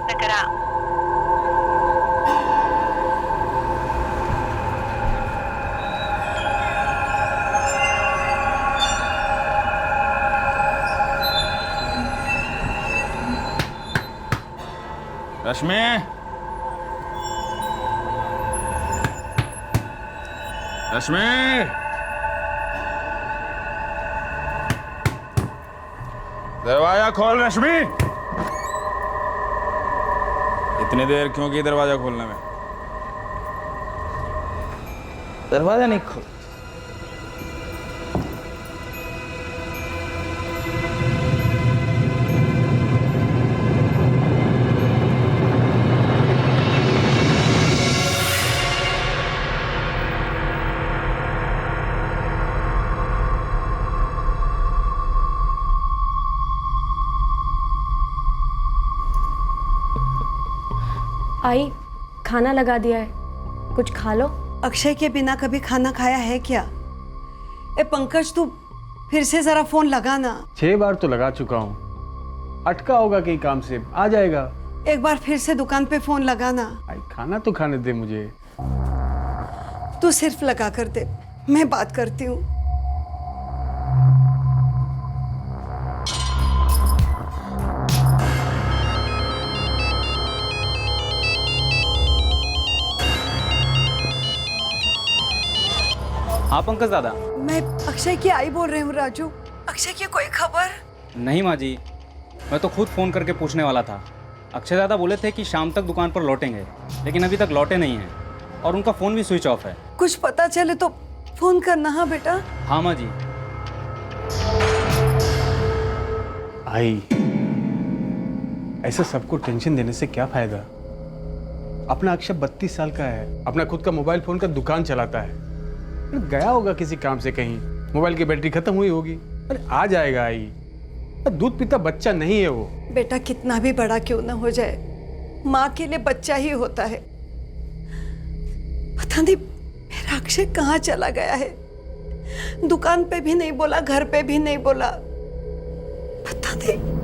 प्रयत्न करा. रश्मि, रश्मि, दरवाजा खोल रश्मि. इतनी देर क्यों की दरवाजा खोलने में? दरवाजा नहीं खोल. आई, खाना लगा दिया है, कुछ खा लो. अक्षय के बिना कभी खाना खाया है क्या? ए पंकज, तू फिर से जरा फोन लगा ना. 6 बार तो लगा चुका हूँ. अटका होगा कहीं काम से, आ जाएगा. एक बार फिर से दुकान पे फोन लगा ना. आई, खाना तो खाने दे मुझे. तू सिर्फ लगा कर दे, मैं बात करती हूँ. हाँ पंकज दादा. मैं अक्षय की आई बोल रही हूँ राजू. अक्षय की कोई खबर? नहीं माँ जी, मैं तो खुद फ़ोन करके पूछने वाला था. अक्षय दादा बोले थे कि शाम तक दुकान पर लौटेंगे, लेकिन अभी तक लौटे नहीं हैं और उनका फ़ोन भी स्विच ऑफ है. कुछ पता चले तो फोन करना. हाँ बेटा. हाँ माँ जी. आई, ऐसा सबको टेंशन देने से क्या फायदा? अपना अक्षय 32 साल का है, अपना खुद का मोबाइल फोन का दुकान चलाता है. गया होगा किसी काम से कहीं, मोबाइल की बैटरी खत्म हुई होगी. अरे आ जाएगा. आई, दूध पीता बच्चा नहीं है वो. बेटा कितना भी बड़ा क्यों ना हो जाए, माँ के लिए बच्चा ही होता है. पता नहीं मेरा अक्षय कहाँ चला गया है. दुकान पे भी नहीं बोला, घर पे भी नहीं बोला. पता नहीं.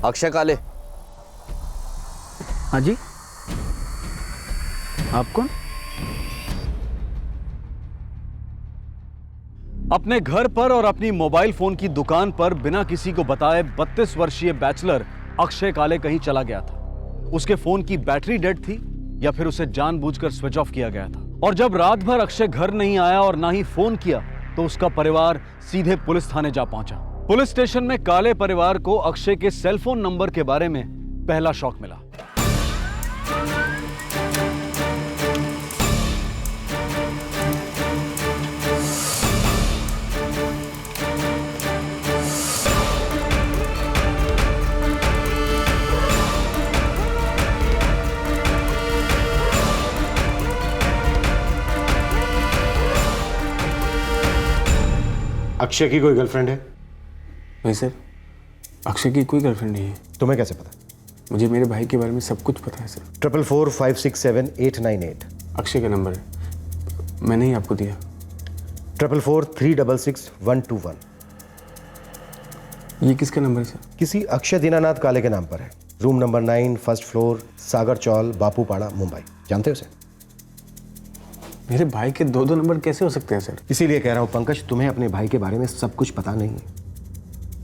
अक्षय काले. हाँ जी, आप कौन? अपने घर पर और अपनी मोबाइल फोन की दुकान पर बिना किसी को बताए 32 वर्षीय बैचलर अक्षय काले कहीं चला गया था. उसके फोन की बैटरी डेड थी या फिर उसे जानबूझकर स्विच ऑफ किया गया था. और जब रात भर अक्षय घर नहीं आया और ना ही फोन किया तो उसका परिवार सीधे पुलिस थाने जा पहुंचा. पुलिस स्टेशन में काले परिवार को अक्षय के सेलफोन नंबर के बारे में पहला शॉक मिला. अक्षय की कोई गर्लफ्रेंड है? नहीं सर, अक्षय की कोई गर्लफ्रेंड नहीं है. तुम्हें कैसे पता? मुझे मेरे भाई के बारे में सब कुछ पता है सर. 4445678898. अक्षय का नंबर है, मैंने ही आपको दिया. 44466121. ये किसका नंबर है सर? किसी अक्षय दीनानाथ काले के नाम पर है. रूम नंबर 9, फर्स्ट फ्लोर, सागर चौल, बापूपाड़ा, मुंबई. जानते हो उसे? मेरे भाई के 2 नंबर कैसे हो सकते हैं सर? इसीलिए कह रहा हूं पंकज, तुम्हें अपने भाई के बारे में सब कुछ पता नहीं है,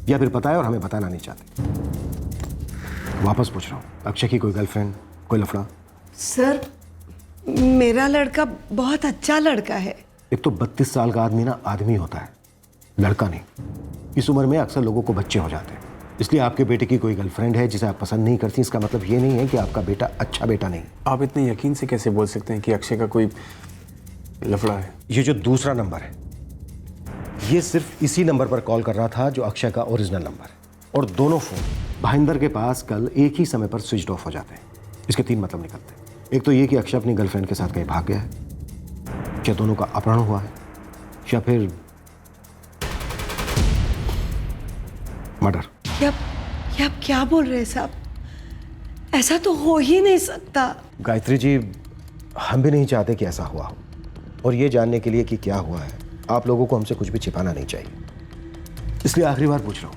या फिर पता है और हमें बताना नहीं चाहते. वापस पूछ रहा हूं, अक्षय की कोई गर्लफ्रेंड, कोई लफड़ा? सर, मेरा लड़का बहुत अच्छा लड़का है. एक तो 32 साल का आदमी ना आदमी होता है, लड़का नहीं. इस उम्र में अक्सर लोगों को बच्चे हो जाते हैं. इसलिए आपके बेटे की कोई गर्लफ्रेंड है जिसे आप पसंद नहीं करती, इसका मतलब ये नहीं है कि आपका बेटा अच्छा बेटा नहीं। आप इतने यकीन से कैसे बोल सकते हैं कि अक्षय का कोई लफड़ा है? ये जो दूसरा नंबर है, ये सिर्फ इसी नंबर पर कॉल कर रहा था जो अक्षय का ओरिजिनल नंबर है। और दोनों फोन भाईंदर के पास कल एक ही समय पर स्विच ऑफ हो जाते हैं। इसके 3 मतलब निकलते हैं। एक तो ये कि अक्षय अपनी गर्लफ्रेंड के साथ कहीं भाग गया है, या दोनों का अपहरण हुआ है, या फिर मर्डर। ये आप क्या बोल रहे हैं साहब? ऐसा तो हो ही नहीं सकता। गायत्री जी, हम भी नहीं चाहते कि ऐसा हुआ हो, और ये जानने के लिए कि क्या हुआ है आप लोगों को हमसे कुछ भी छिपाना नहीं चाहिए। इसलिए आखिरी बार पूछ रहा हूं,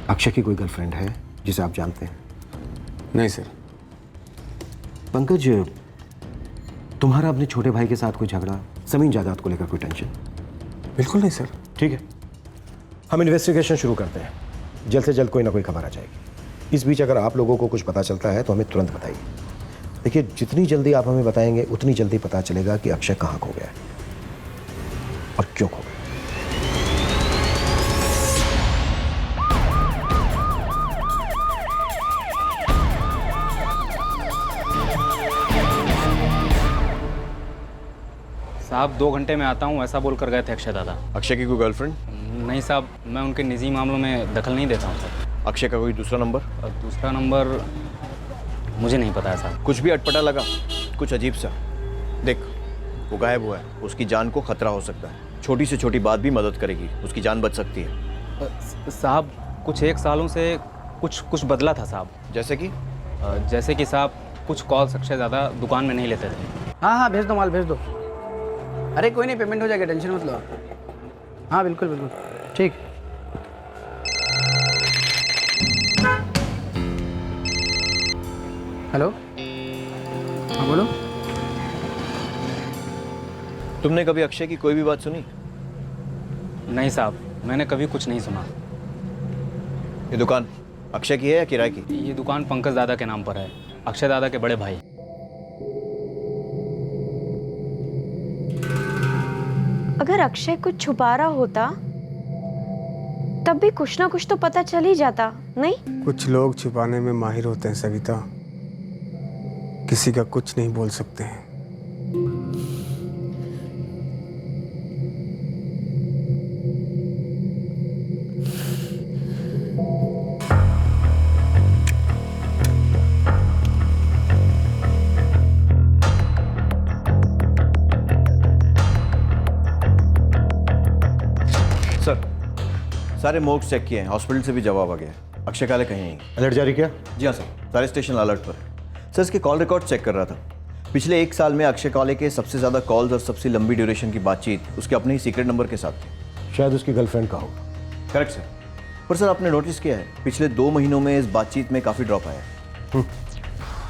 अक्षय की कोई गर्लफ्रेंड है जिसे आप जानते हैं? नहीं सर। पंकज, तुम्हारा अपने छोटे भाई के साथ कोई झगड़ा, जमीन जायदाद को लेकर कोई टेंशन? बिल्कुल नहीं सर। ठीक है, हम इन्वेस्टिगेशन शुरू करते हैं। जल्द से जल्द कोई ना कोई खबर आ जाएगी। इस बीच अगर आप लोगों को कुछ पता चलता है तो हमें तुरंत बताइए। देखिए, जितनी जल्दी आप हमें बताएंगे उतनी जल्दी पता चलेगा कि अक्षय कहाँ खो गया है और क्यों खो गया। साहब 2 घंटे में आता हूँ ऐसा बोल कर गए थे अक्षय दादा। अक्षय की कोई गर्लफ्रेंड? नहीं साहब, मैं उनके निजी मामलों में दखल नहीं देता हूँ सर। अक्षय का कोई दूसरा नंबर? और दूसरा नंबर मुझे नहीं पता है साहब। कुछ भी अटपटा लगा, कुछ अजीब सा? देख, वो गायब हुआ है, उसकी जान को खतरा हो सकता है। छोटी से छोटी बात भी मदद करेगी, उसकी जान बच सकती है। साहब कुछ 1 सालों से कुछ बदला था साहब। जैसे कि? जैसे कि साहब कुछ कॉल्स अक्षय ज़्यादा दुकान में नहीं लेते थे। हाँ भेज दो, माल भेज दो। अरे कोई नहीं, पेमेंट हो जाएगा, टेंशन मत लो। हाँ बिल्कुल बिल्कुल ठीक। हेलो, हाँ बोलो। तुमने कभी अक्षय की कोई भी बात सुनी? नहीं साहब, मैंने कभी कुछ नहीं सुना। ये दुकान अक्षय की है या किराए की? ये दुकान पंकज दादा के नाम पर है, अक्षय दादा के बड़े भाई। अगर अक्षय कुछ छुपा रहा होता तब भी कुछ ना कुछ तो पता चल ही जाता, नहीं? कुछ लोग छुपाने में माहिर होते हैं सविता, किसी का कुछ नहीं बोल सकते हैं। सर, सारे मोर्ग्स चेक किए हैं, हॉस्पिटल से भी जवाब आ गया है। अक्षय काले कहीं नहीं। अलर्ट जारी किया? जी हाँ सर, सारे स्टेशन अलर्ट पर है। सर, इसके कॉल रिकॉर्ड चेक कर रहा था। पिछले 1 साल में अक्षय काले के सबसे ज़्यादा कॉल्स और सबसे लंबी ड्यूरेशन की बातचीत उसके अपने ही सीक्रेट नंबर के साथ थी। शायद उसकी गर्लफ्रेंड का होगा। Correct sir. पर सर, आपने नोटिस किया है पिछले 2 महीनों में इस बातचीत में काफ़ी ड्रॉप आया है।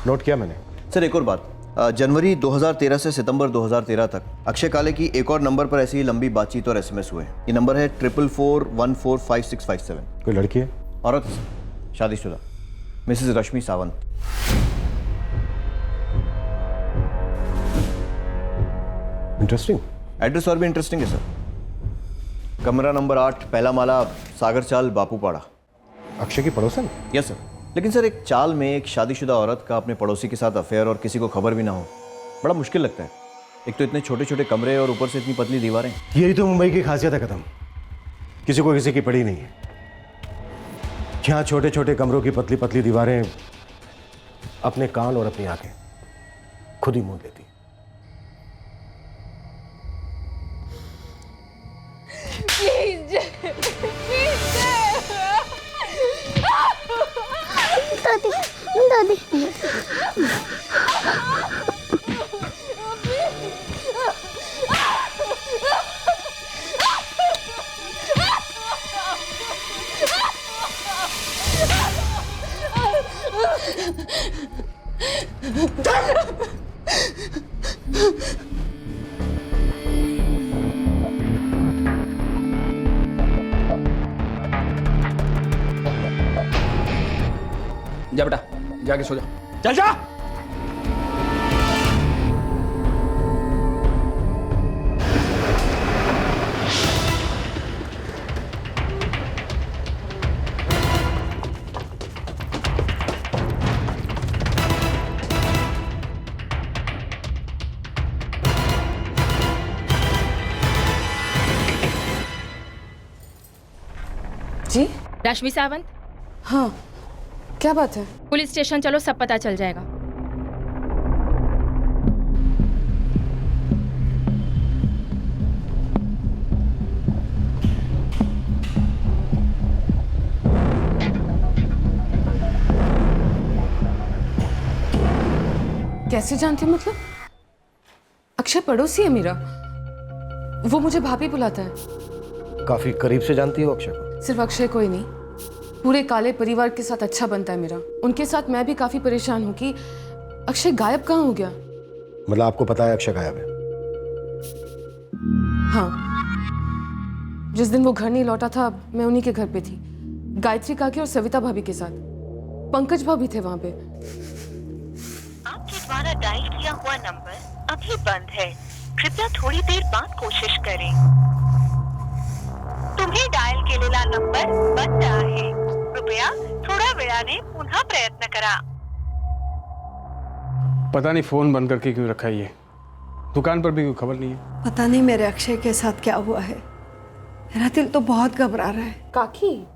नोट किया मैंने। सर, एक और बात, जनवरी 2013 से सितंबर 2013 तक अक्षय काले की एक और नंबर पर ऐसी ही लंबी बातचीत और SMS हुए। ये नंबर है 44414567। कोई लड़की है? औरत, शादीशुदा, मिसेस रश्मि सावंत। इंटरेस्टिंग। एड्रेस और भी इंटरेस्टिंग है सर। कमरा नंबर 8, पहला माला, सागर चाल, बापूपाड़ा। अक्षय की पड़ोसन? Yes sir. लेकिन सर, एक चाल में एक शादीशुदा औरत का अपने पड़ोसी के साथ अफेयर और किसी को खबर भी ना हो, बड़ा मुश्किल लगता है। एक तो इतने छोटे छोटे कमरे और ऊपर से इतनी पतली दीवारें। यही तो मुंबई की खासियत है कदम, किसी को किसी की पड़ी नहीं है। यहाँ छोटे छोटे कमरों की पतली पतली दीवारें अपने कान और अपनी आंखें खुद ही मूंद लेती। दादी जा बेटा, जाके सो जा। चल जा। रश्मि सावंत, हाँ, क्या बात है? पुलिस स्टेशन चलो, सब पता चल जाएगा। कैसे जानती हो मतलब? अक्षय पड़ोसी है मेरा, वो मुझे भाभी बुलाता है। काफी करीब से जानती हो अक्षय को? सिर्फ अक्षय को ही नहीं, पूरे काले परिवार के साथ अच्छा बनता है मेरा। उनके साथ मैं भी काफी परेशान हूँ कि अक्षय गायब कहाँ हो गया। मतलब आपको पता है अक्षय गायब है? हाँ, जिस दिन वो घर नहीं लौटा था मैं उन्हीं के घर पे थी, गायत्री काकी और सविता भाभी के साथ। पंकज भाभी थे वहां पे। आपके द्वारा डायल किया हुआ नंबर अभी बंद है, कृपया थोड़ी देर बाद कोशिश करें। तुम्ही डायल केलेला नंबर बंद आहे, कृपया थोड्या वेळाने पुन्हा प्रयत्न करा। पता नहीं फोन बंद करके क्यों रखा है ये। दुकान पर भी कोई खबर नहीं है। पता नहीं मेरे अक्षय के साथ क्या हुआ है, मेरा दिल तो बहुत घबरा रहा है। काकी,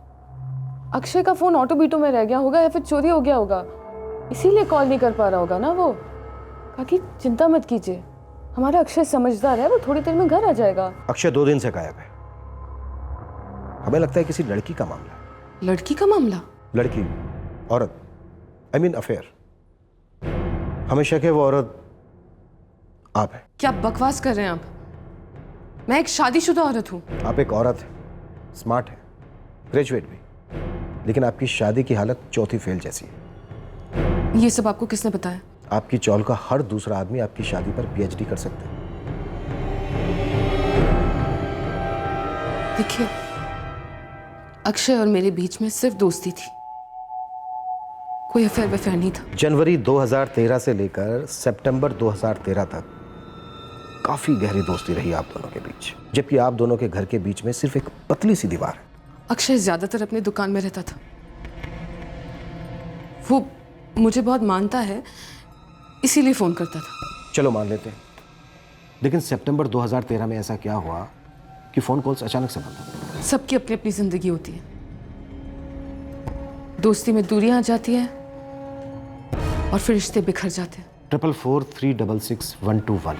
अक्षय का फोन ऑटो बीटो में रह गया होगा या फिर चोरी हो गया होगा, इसीलिए कॉल नहीं कर पा रहा होगा ना वो। काकी चिंता मत कीजिए, हमारा अक्षय समझदार है, वो थोड़ी देर में घर आ जाएगा। अक्षय 2 दिन से गायब है। हमें लगता है किसी लड़की का मामला है। लड़की का मामला? लड़की, औरत, आई मीन अफेयर। हमें शक है वो औरत आप है। क्या बकवास कर रहे हैं आप? मैं एक शादीशुदा औरत हूँ। आप एक औरत है, स्मार्ट है, ग्रेजुएट भी, लेकिन आपकी शादी की हालत चौथी फेल जैसी है। ये सब आपको किसने बताया? आपकी चौल का हर दूसरा आदमी आपकी शादी पर पीएचडी कर सकता है। देखिए, अक्षय और मेरे बीच में सिर्फ दोस्ती थी, कोई अफेयर वफेयर नहीं था। जनवरी 2013 से लेकर सितंबर 2013 तक काफी गहरी दोस्ती रही आप दोनों के बीच, जबकि आप दोनों के घर के बीच में सिर्फ एक पतली सी दीवार है। अक्षय ज्यादातर अपनी दुकान में रहता था, वो मुझे बहुत मानता है, इसीलिए फोन करता था। चलो मान लेते हैं, लेकिन सितंबर 2013 में ऐसा क्या हुआ कि फोन कॉल्स अचानक से बंद हो गए? सबकी अपनी अपनी जिंदगी होती है, दोस्ती में दूरियां आ जाती है और फिर रिश्ते बिखर जाते हैं। 44466121।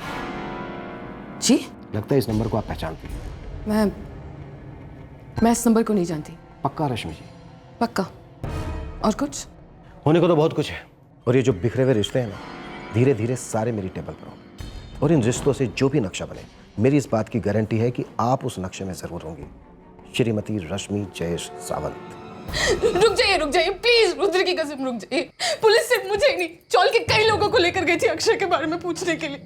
जी, लगता है इस नंबर को आप पहचानती हैं। मैं इस नंबर को नहीं जानती। पक्का रश्मि जी? पक्का। और कुछ? होने को तो बहुत कुछ है, और ये जो बिखरे हुए रिश्ते हैं ना, धीरे धीरे सारे मेरी टेबल पर होंगे, और इन रिश्तों से जो भी नक्शा बने, मेरी इस बात की गारंटी है कि आप उस नक्शे में जरूर होंगी, श्रीमती रश्मि जयेश सावंत। रुक जाइए प्लीज, रुद्र की कसम रुक जाइए। पुलिस सिर्फ मुझे ही नहीं, चौल के कई लोगों को लेकर गई थी अक्षय के बारे में पूछने के लिए।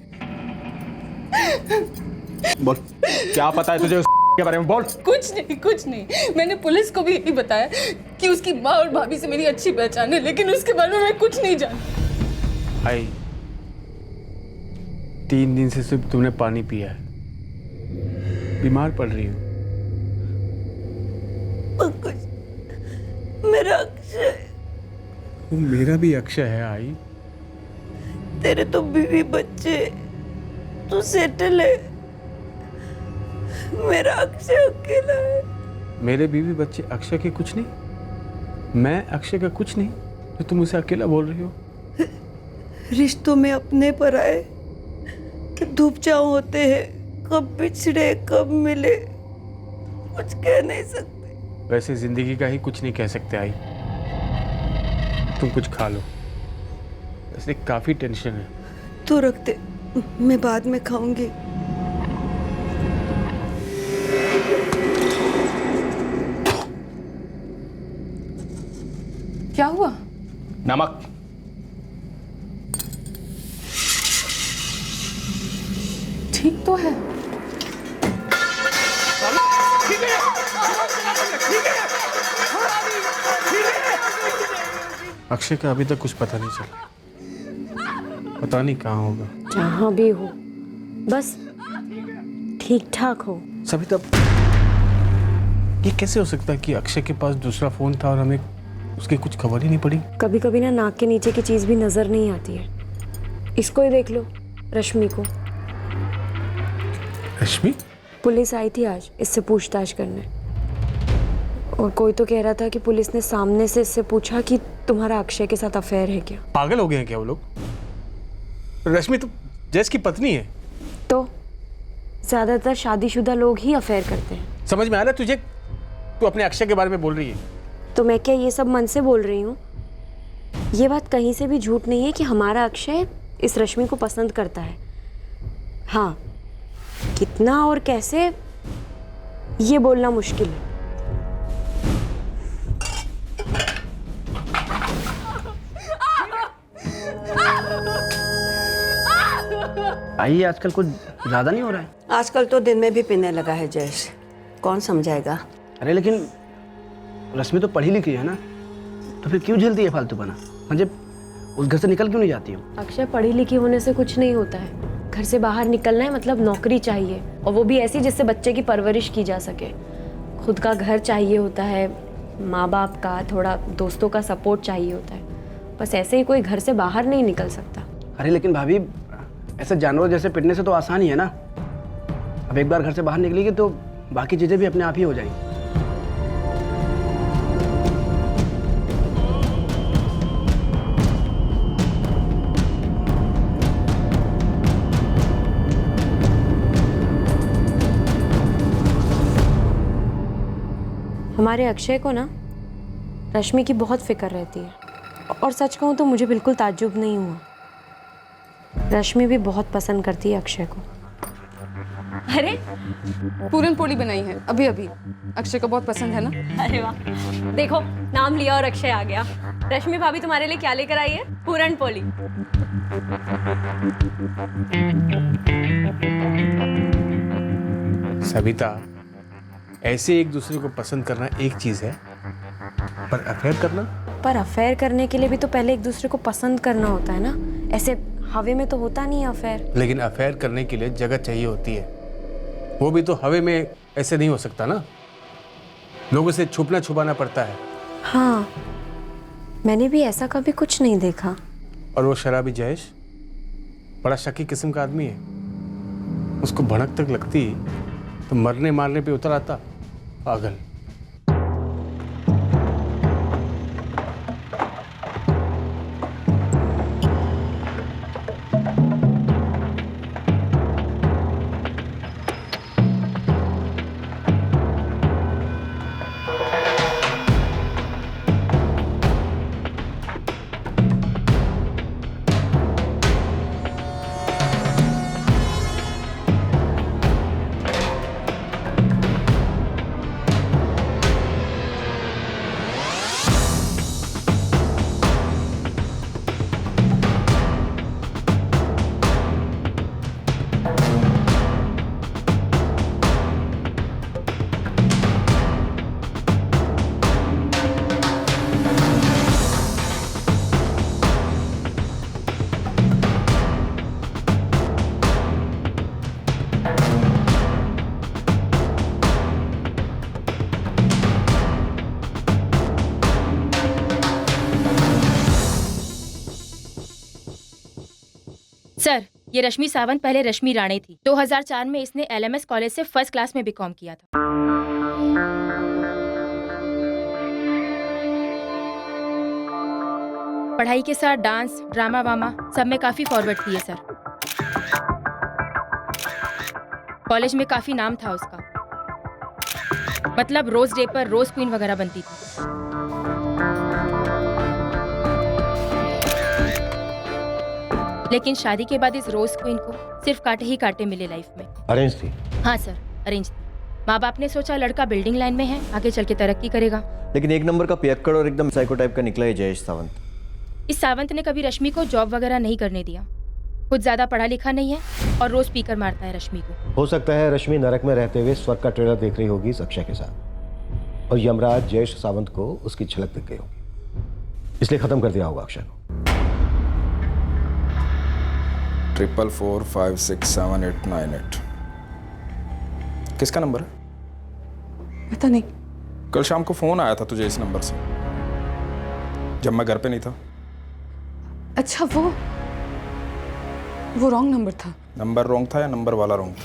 बोल, क्या पता है तुझे उसके बारे में? बोल। कुछ नहीं, मैंने पुलिस को भी यही बताया कि उसकी माँ और भाभी से मेरी अच्छी पहचान है, लेकिन उसके बारे में मैं कुछ नहीं जानती। आई 3 दिन से सिर्फ तुमने पानी पिया है, बीमार पड़ रही हो। मेरा अक्षय। वो मेरा भी अक्षय है आई। तेरे तो बीवी बच्चे, तू सेटल है, मेरा अक्षय अकेला है। मेरे बीवी बच्चे अक्षय के कुछ नहीं, मैं अक्षय का कुछ नहीं, तो तुम उसे अकेला बोल रही हो? रिश्तों में अपने पर आए कि धूप छांव होते हैं, कब बिछड़े कब मिले कुछ कह नहीं सकते। वैसे जिंदगी का ही कुछ नहीं कह सकते आई। तुम कुछ खा लो, वैसे काफी टेंशन है। तू रख दे, मैं बाद में खाऊंगी। क्या हुआ? नमक। ठीक तो है। अक्षय का अभी तक कुछ पता नहीं चला, पता नहीं कहाँ होगा। जहाँ भी हो, बस ठीक ठाक हो। सभी तब ये कैसे हो सकता है कि अक्षय के पास दूसरा फोन था और हमें उसकी कुछ खबर ही नहीं पड़ी? कभी कभी ना नाक के नीचे की चीज भी नजर नहीं आती है। इसको ही देख लो, रश्मि को। रश्मि? पुलिस आई थी आज इससे पूछताछ करने, और कोई तो कह रहा था कि पुलिस ने सामने से इससे पूछा कि तुम्हारा अक्षय के साथ अफेयर है क्या। पागल हो गए हैं क्या वो लोग? रश्मि तो जयेश की पत्नी है। तो ज्यादातर शादीशुदा लोग ही अफेयर करते हैं। समझ में आ रहा है तुझे? तू अपने अक्षय के बारे में बोल रही है। तो मैं क्या ये सब मन से बोल रही हूँ? ये बात कहीं से भी झूठ नहीं है कि हमारा अक्षय इस रश्मि को पसंद करता है। हाँ, कितना और कैसे ये बोलना मुश्किल है। आइए, आजकल कुछ ज़्यादा नहीं हो रहा है? आजकल तो दिन में भी पीने लगा है जयेश, कौन समझाएगा? अरे लेकिन रश्मि तो पढ़ी लिखी है ना, तो फिर क्यों झेलती है फालतूपना? हाँ, जब उस घर से निकल क्यों नहीं जाती हो? अक्षय पढ़ी लिखी होने से कुछ नहीं होता है। घर से बाहर निकलना है मतलब नौकरी चाहिए, और वो भी ऐसी जिससे बच्चे की परवरिश की जा सके। खुद का घर चाहिए होता है, माँ बाप का, थोड़ा दोस्तों का सपोर्ट चाहिए होता है। बस ऐसे ही कोई घर से बाहर नहीं निकल सकता। अरे लेकिन भाभी, ऐसे जानवर जैसे पिटने से तो आसान ही है ना। अब एक बार घर से बाहर निकलेगी तो बाकी चीज़ें भी अपने आप ही हो जाएंगी। हमारे अक्षय को ना रश्मि की बहुत फिक्र रहती है, और सच कहूँ तो मुझे बिल्कुल ताज्जुब नहीं हुआ। रश्मि भी बहुत पसंद करती है अक्षय को। अरे पूरन पोली बनाई है अभी अभी, अक्षय को बहुत पसंद है ना। अरे वाह, देखो नाम लिया और अक्षय आ गया। रश्मि भाभी तुम्हारे लिए क्या लेकर आई है? पूरन पोली। सविता, ऐसे एक दूसरे को पसंद करना एक चीज है, पर अफेयर करना? पर अफेयर करने के लिए भी तो पहले एक दूसरे को पसंद करना होता है ना। ऐसे हवे में तो होता नहीं है अफेयर। लेकिन अफेयर करने के लिए जगह चाहिए होती है, वो भी तो हवे में ऐसे नहीं हो सकता ना। लोगों से छुपना छुपाना पड़ता है। हाँ, मैंने भी ऐसा कभी कुछ नहीं देखा। और वो शराबी जयेश बड़ा शकी किस्म का आदमी है। उसको भनक तक लगती तो मरने मारने पे उतर आता। पागल। सर, ये रश्मि सावंत पहले रश्मि राणे थी। 2004 में इसने LMS कॉलेज से फर्स्ट क्लास में बीकॉम किया था। पढ़ाई के साथ डांस, ड्रामा वामा सब में काफी फॉरवर्ड थी ये सर। कॉलेज में काफी नाम था उसका, मतलब रोज डे पर रोज क्वीन वगैरह बनती थी। लेकिन शादी के बाद इस रोज क्वीन को सिर्फ कांटे ही कांटे मिले लाइफ में। अरेंज थी? हाँ सर, अरेंज थी। माँ बाप ने सोचा लड़का बिल्डिंग लाइन में है, आगे चल के तरक्की करेगा। लेकिन एक नंबर का पियक्कड़ और एकदम साइको टाइप का निकला है जयेश सावंत। इस सावंत ने कभी रश्मि को जॉब वगैरह नहीं करने दिया। खुद ज्यादा पढ़ा लिखा नहीं है और रोज पीकर मारता है रश्मि को। हो सकता है रश्मि नरक में रहते हुए स्वर्ग का ट्रेलर देख रही होगी इस अक्षय के साथ, और यमराज जयेश सावंत को उसकी झलक दिख गई होगी, इसलिए खत्म कर दिया होगा अक्षय को। 4445678898 किसका नंबर है? पता नहीं। कल शाम को फोन आया था तुझे इस नंबर से, जब मैं घर पे नहीं था। अच्छा, वो रॉन्ग नंबर था। नंबर रॉन्ग था या नंबर वाला रॉन्ग था?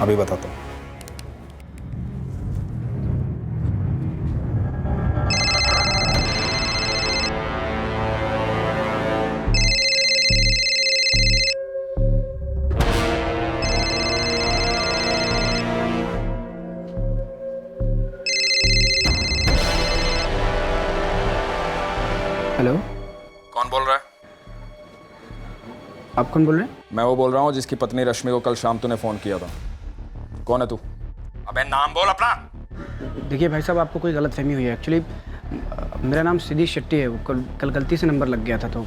अभी बताता हूँ। आप कौन बोल रहे हैं? मैं वो बोल रहा हूँ जिसकी पत्नी रश्मि को कल शाम तूने फ़ोन किया था। कौन है तू? अबे नाम बोल अपना। देखिए भाई साहब, आपको कोई गलतफहमी हुई है। एक्चुअली मेरा नाम सिद्धि शेट्टी है। वो कल गलती से नंबर लग गया था, तो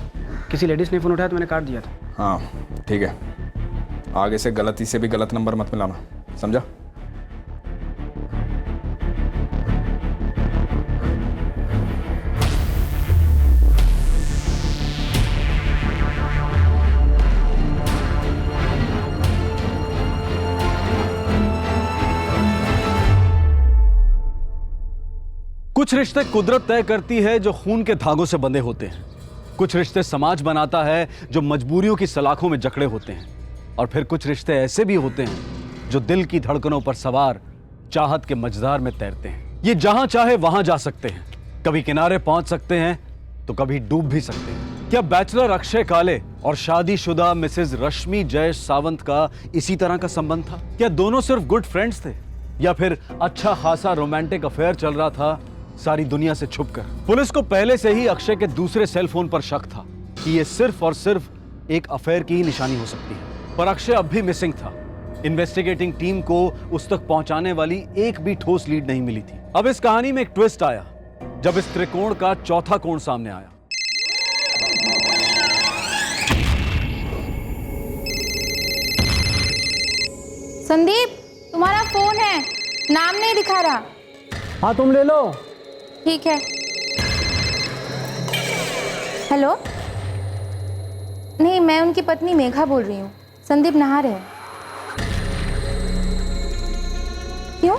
किसी लेडीज़ ने फ़ोन उठाया तो मैंने काट दिया था। हाँ ठीक है, आगे से गलती से भी गलत नंबर मत मिलाना, समझा? कुछ रिश्ते कुदरत तय करती है जो खून के धागों से बंधे होते हैं। कुछ रिश्ते समाज बनाता है जो मजबूरियों की सलाखों में जकड़े होते हैं। और फिर कुछ रिश्ते ऐसे भी होते हैं जो दिल की धड़कनों पर सवार चाहत के मझधार में तैरते हैं। ये जहां चाहे वहां जा सकते हैं, कभी किनारे पहुंच सकते हैं तो कभी डूब भी सकते हैं। क्या बैचलर अक्षय काले और शादीशुदा मिसेज रश्मि जयेश सावंत का इसी तरह का संबंध था? क्या दोनों सिर्फ गुड फ्रेंड्स थे, या फिर अच्छा खासा रोमांटिक अफेयर चल रहा था सारी दुनिया से छुपकर? पुलिस को पहले से ही अक्षय के दूसरे सेल फोन पर शक था कि यह सिर्फ और सिर्फ एक अफेयर की ही निशानी हो सकती है। पर अक्षय अब भी मिसिंग था। इन्वेस्टिगेटिंग टीम को उस तक पहुंचाने वाली एक भी ठोस लीड नहीं मिली थी। अब इस कहानी में एक ट्विस्ट आया जब इस त्रिकोण का चौथा कोण सामने आया। संदीप, तुम्हारा फोन है, नाम नहीं दिखा रहा। हाँ तुम ले लो। ठीक है। हेलो, नहीं, मैं उनकी पत्नी मेघा बोल रही हूँ। संदीप नहा रहे हैं। क्यों?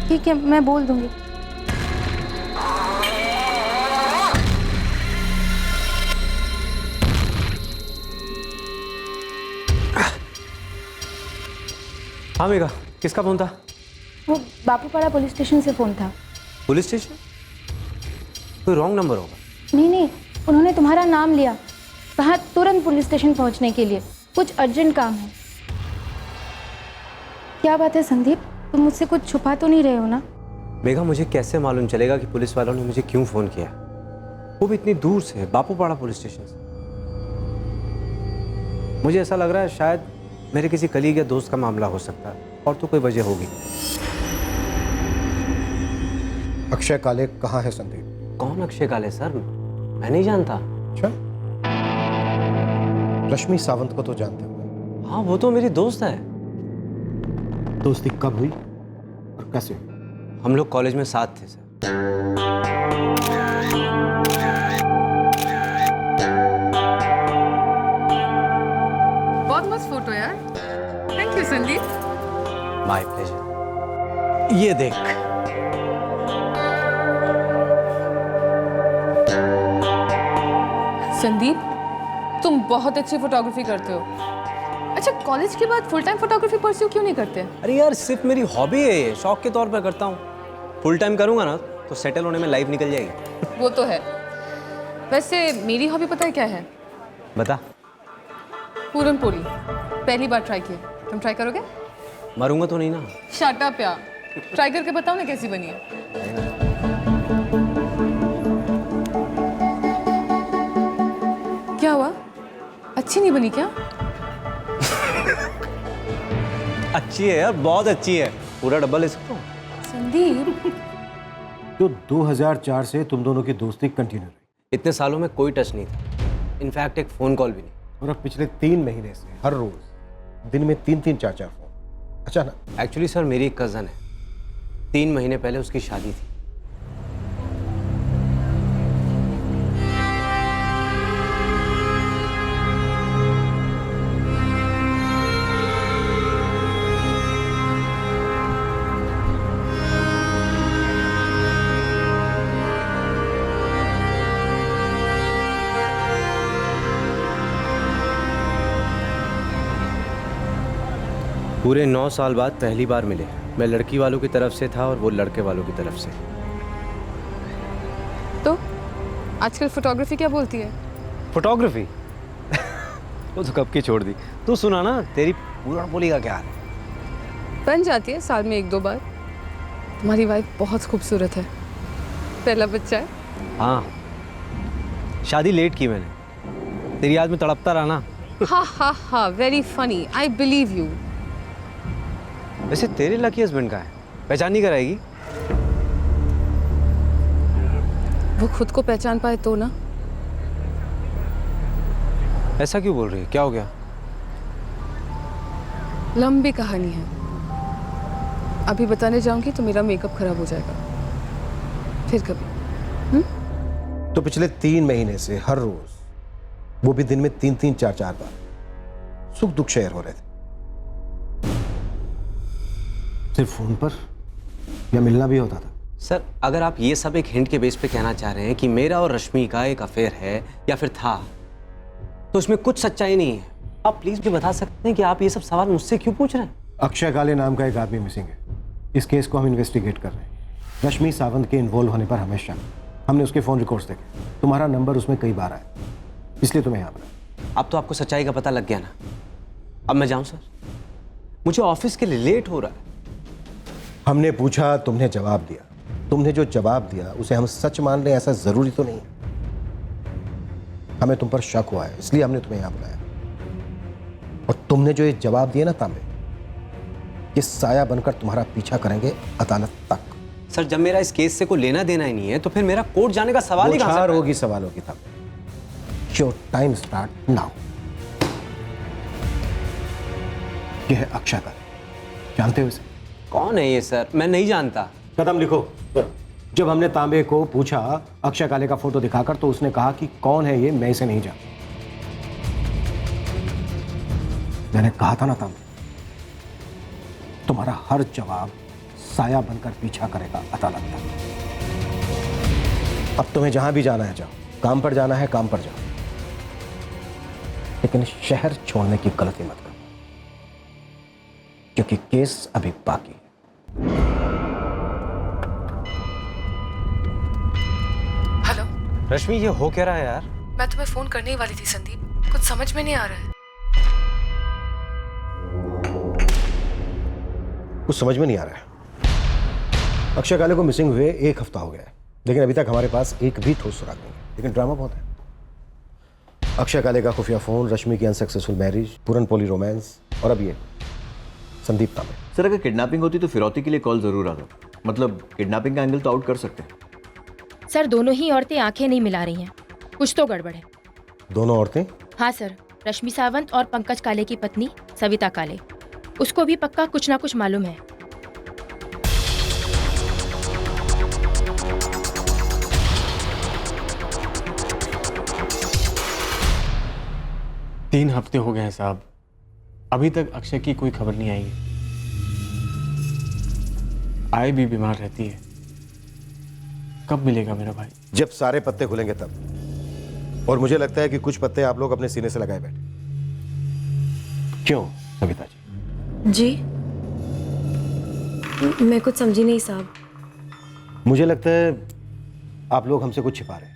ठीक है, मैं बोल दूंगी। हाँ मेघा, किसका फोन था? वो बापूपाड़ा पुलिस स्टेशन से फ़ोन था। Police station? कोई रॉन्ग नंबर होगा। नहीं नहीं, उन्होंने तुम्हारा नाम लिया, कहा तुरंत पुलिस स्टेशन पहुंचने के लिए, कुछ अर्जेंट काम है। क्या बात है संदीप, तुम मुझसे कुछ छुपा तो नहीं रहे हो ना? मेघा, मुझे कैसे मालूम चलेगा कि पुलिस वालों ने मुझे क्यों फ़ोन किया? वो भी इतनी दूर से, बापूपाड़ा पुलिस स्टेशन से। मुझे ऐसा लग रहा है शायद मेरे किसी कलीग या दोस्त का मामला हो सकता है, और तो कोई वजह होगी। अक्षय काले कहाँ है संदीप? कौन अक्षय काले सर? मैं नहीं जानता। अच्छा, रश्मि सावंत को तो जानते हो? हाँ, वो तो मेरी दोस्त है। दोस्ती कब हुई और कैसे हुई? हम लोग कॉलेज में साथ थे सर। बहुत मस्त फोटो यार, thank you Sandeep. My pleasure. ये देख, संदीप तुम बहुत अच्छी फोटोग्राफी करते हो। अच्छा, कॉलेज के बाद फुल टाइम फोटोग्राफी परस्यू क्यों नहीं करते? अरे यार, सिर्फ मेरी हॉबी है ये, शौक के तौर पर करता हूँ। फुल टाइम करूँगा ना तो सेटल होने में लाइफ निकल जाएगी। वो तो है। वैसे मेरी हॉबी पता है क्या है? बता। पूरन पोली, पहली बार ट्राई किया। तुम ट्राई करोगे? मरूंगा तो नहीं ना? शट अप यार, ट्राई करके बताओ ना कैसी बनी है। क्या हुआ, अच्छी नहीं बनी क्या? अच्छी है यार, बहुत अच्छी है। पूरा डब्बा ले सकता हूँ। संदीप, तो 2004 से तुम दोनों की दोस्ती कंटिन्यू रही? इतने सालों में कोई टच नहीं था, इनफैक्ट एक फ़ोन कॉल भी नहीं। और अब पिछले 3 महीने से हर रोज दिन में 3-3, 4-4 फोन। अचानक? एक्चुअली सर, मेरी एक कज़न है, 3 महीने पहले उसकी शादी थी। पूरे 9 साल बाद पहली बार मिले। मैं लड़की वालों की तरफ से था और वो लड़के वालों की तरफ से। तो आजकल फोटोग्राफी क्या बोलती है? फोटोग्राफी वो तो कब की छोड़ दी। तू सुना ना, तेरी पूरा बोली का क्या हाल? बन जाती है साल में 1-2 बार। तुम्हारी वाइफ बहुत खूबसूरत है, पहला बच्चा है। हाँ, शादी लेट की मैंने, तेरी याद में तड़पता रहा ना। हा हा हा, very funny, I believe you. वैसे तेरे लकी हस्बैंड का है, पहचान नहीं कराएगी? वो खुद को पहचान पाए तो ना। ऐसा क्यों बोल रही है, क्या हो गया? लंबी कहानी है, अभी बताने जाऊंगी तो मेरा मेकअप खराब हो जाएगा, फिर कभी। तो पिछले 3 महीने से हर रोज, वो भी दिन में 3-3, 4-4 बार सुख दुख शेयर हो रहे थे। सिर्फ फोन पर या मिलना भी होता था? सर, अगर आप ये सब एक हिंट के बेस पे कहना चाह रहे हैं कि मेरा और रश्मि का एक अफेयर है या फिर था, तो उसमें कुछ सच्चाई नहीं है। आप प्लीज भी बता सकते हैं कि आप ये सब सवाल मुझसे क्यों पूछ रहे हैं? अक्षय काले नाम का एक आदमी मिसिंग है। इस केस को हम इन्वेस्टिगेट कर रहे हैं। रश्मि सावंत के इन्वॉल्व होने पर हमें शक। हमने उसके फोन रिकॉर्ड्स देखे, तुम्हारा नंबर उसमें कई बार आया, इसलिए तुम्हें यहाँ बुलाया। अब तो आपको सच्चाई का पता लग गया ना। अब मैं जाऊं सर, मुझे ऑफिस के लिए लेट हो रहा है। हमने पूछा, तुमने जवाब दिया। तुमने जो जवाब दिया उसे हम सच मान लें ऐसा जरूरी तो नहीं है। हमें तुम पर शक हुआ है, इसलिए हमने तुम्हें यहाँ बुलाया। और तुमने जो ये जवाब दिया ना तांबे, ये साया बनकर तुम्हारा पीछा करेंगे अदालत तक। सर, जब मेरा इस केस से कोई लेना देना ही नहीं है तो फिर मेरा कोर्ट जाने का सवाल ही कहां से? होगी सवालों की तांबे। Your time start now. यह है अक्षय काले, जानते हो इसे? कौन है ये सर? मैं नहीं जानता। कदम लिखो। जब हमने तांबे को पूछा अक्षय काले का फोटो दिखाकर, तो उसने कहा कि कौन है ये, मैं इसे नहीं जानता। मैंने कहा था ना तांबे, तुम्हारा हर जवाब साया बनकर पीछा करेगा अदालत तक। अब तुम्हें जहां भी जाना है जाओ, काम पर जाना है काम पर जाओ, लेकिन शहर छोड़ने की गलती मत करो, क्योंकि केस अभी बाकी है। हेलो रश्मि, ये हो क्या रहा है यार? मैं तुम्हें फोन करने ही वाली थी संदीप, कुछ समझ में नहीं आ रहा है। कुछ समझ में नहीं आ रहा है। अक्षय काले को मिसिंग हुए 1 हफ्ता हो गया है, लेकिन अभी तक हमारे पास एक भी ठोस सुराग नहीं है। लेकिन ड्रामा बहुत है। अक्षय काले का खुफिया फोन, रश्मि की अनसक्सेसफुल मैरिज, पूरनपोली रोमांस, और अब ये संदीप तांबे। सर, अगर किडनैपिंग होती तो फिरौती के लिए कॉल जरूर आता। मतलब किडनैपिंग का एंगल तो आउट कर सकते हैं। सर, दोनों ही औरतें आंखें नहीं मिला रही हैं, कुछ तो गड़बड़ है। दोनों औरतें? हाँ सर, रश्मि सावंत और पंकज काले की पत्नी सविता काले, उसको भी पक्का कुछ ना कुछ मालूम है। तीन हफ्ते हो गए हैं साहब, अभी तक अक्षय की कोई खबर नहीं आई है। आए भी बीमार रहती है। कब मिलेगा मेरा भाई? जब सारे पत्ते खुलेंगे तब। और मुझे लगता है कि कुछ पत्ते आप लोग अपने सीने से लगाए बैठे। क्यों सविता जी? जी, मैं कुछ समझी नहीं साहब। मुझे लगता है आप लोग हमसे कुछ छिपा रहे हैं।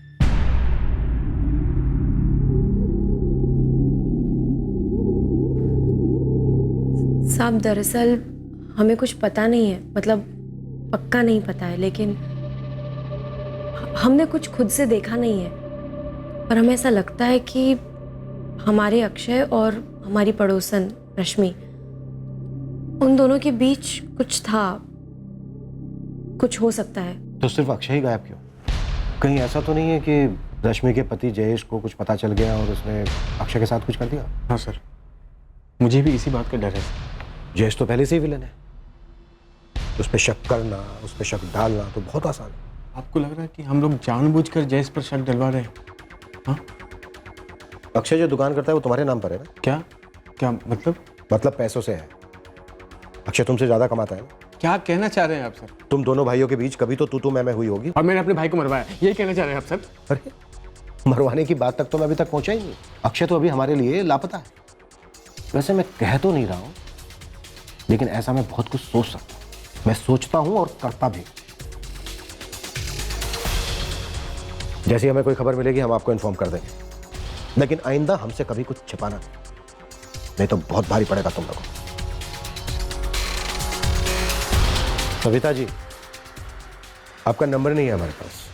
साहब, दरअसल हमें कुछ पता नहीं है, मतलब पक्का नहीं पता है, लेकिन हमने कुछ खुद से देखा नहीं है। और हमें ऐसा लगता है कि हमारे अक्षय और हमारी पड़ोसन रश्मि, उन दोनों के बीच कुछ था, कुछ हो सकता है। तो सिर्फ अक्षय ही गायब क्यों? कहीं ऐसा तो नहीं है कि रश्मि के पति जयेश को कुछ पता चल गया और उसने अक्षय के साथ कुछ कर दिया? हाँ सर, मुझे भी इसी बात का डर है। जयेश तो पहले से ही विलन है। उस पर शक करना, उस पर शक डालना तो बहुत आसान है। आपको लग रहा है कि हम लोग जानबूझकर जयेश पर शक डलवा रहे हैं? हाँ? अक्षय जो दुकान करता है वो तुम्हारे नाम पर है ना? क्या क्या मतलब? मतलब पैसों से है। अक्षय तुमसे ज्यादा कमाता है ना? क्या कहना चाह रहे हैं आप सर? तुम दोनों भाइयों के बीच कभी तो तू मैं हुई होगी, और मैंने अपने भाई को मरवाया, यही कहना चाह रहे हैं आप सर? अरे मरवाने की बात तक तो मैं अभी तक पहुंचा ही नहीं। अक्षय तो अभी हमारे लिए लापता है। वैसे मैं कह तो नहीं रहा हूं, लेकिन ऐसा मैं बहुत कुछ सोच सकता हूं। मैं सोचता हूं और करता भी। जैसे हमें कोई खबर मिलेगी हम आपको इन्फॉर्म कर देंगे, लेकिन आइंदा हमसे कभी कुछ छिपाना नहीं तो बहुत भारी पड़ेगा तुम लोगों को। सविता जी, आपका नंबर नहीं है हमारे पास।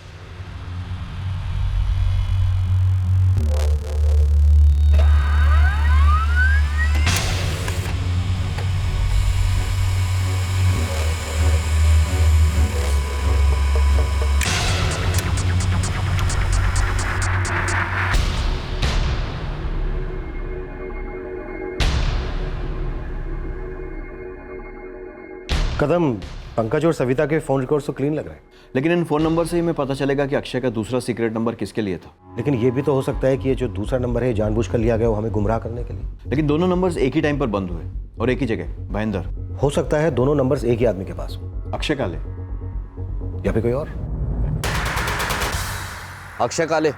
कदम, पंकज और सविता के फोन रिकॉर्ड्स तो क्लीन लग रहे हैं। लेकिन इन फोन नंबर से ही हमें पता चलेगा कि अक्षय का दूसरा सीक्रेट नंबर किसके लिए था। लेकिन ये भी तो हो सकता है कि ये जो दूसरा नंबर है जानबूझ कर लिया गया वो हमें गुमराह करने के लिए। लेकिन दोनों नंबर्स एक ही टाइम पर बंद हुए और एक ही जगह, भाईंदर। हो सकता है दोनों नंबर्स एक ही आदमी के पास हो, अक्षय काले या फिर कोई और। अक्षय काले।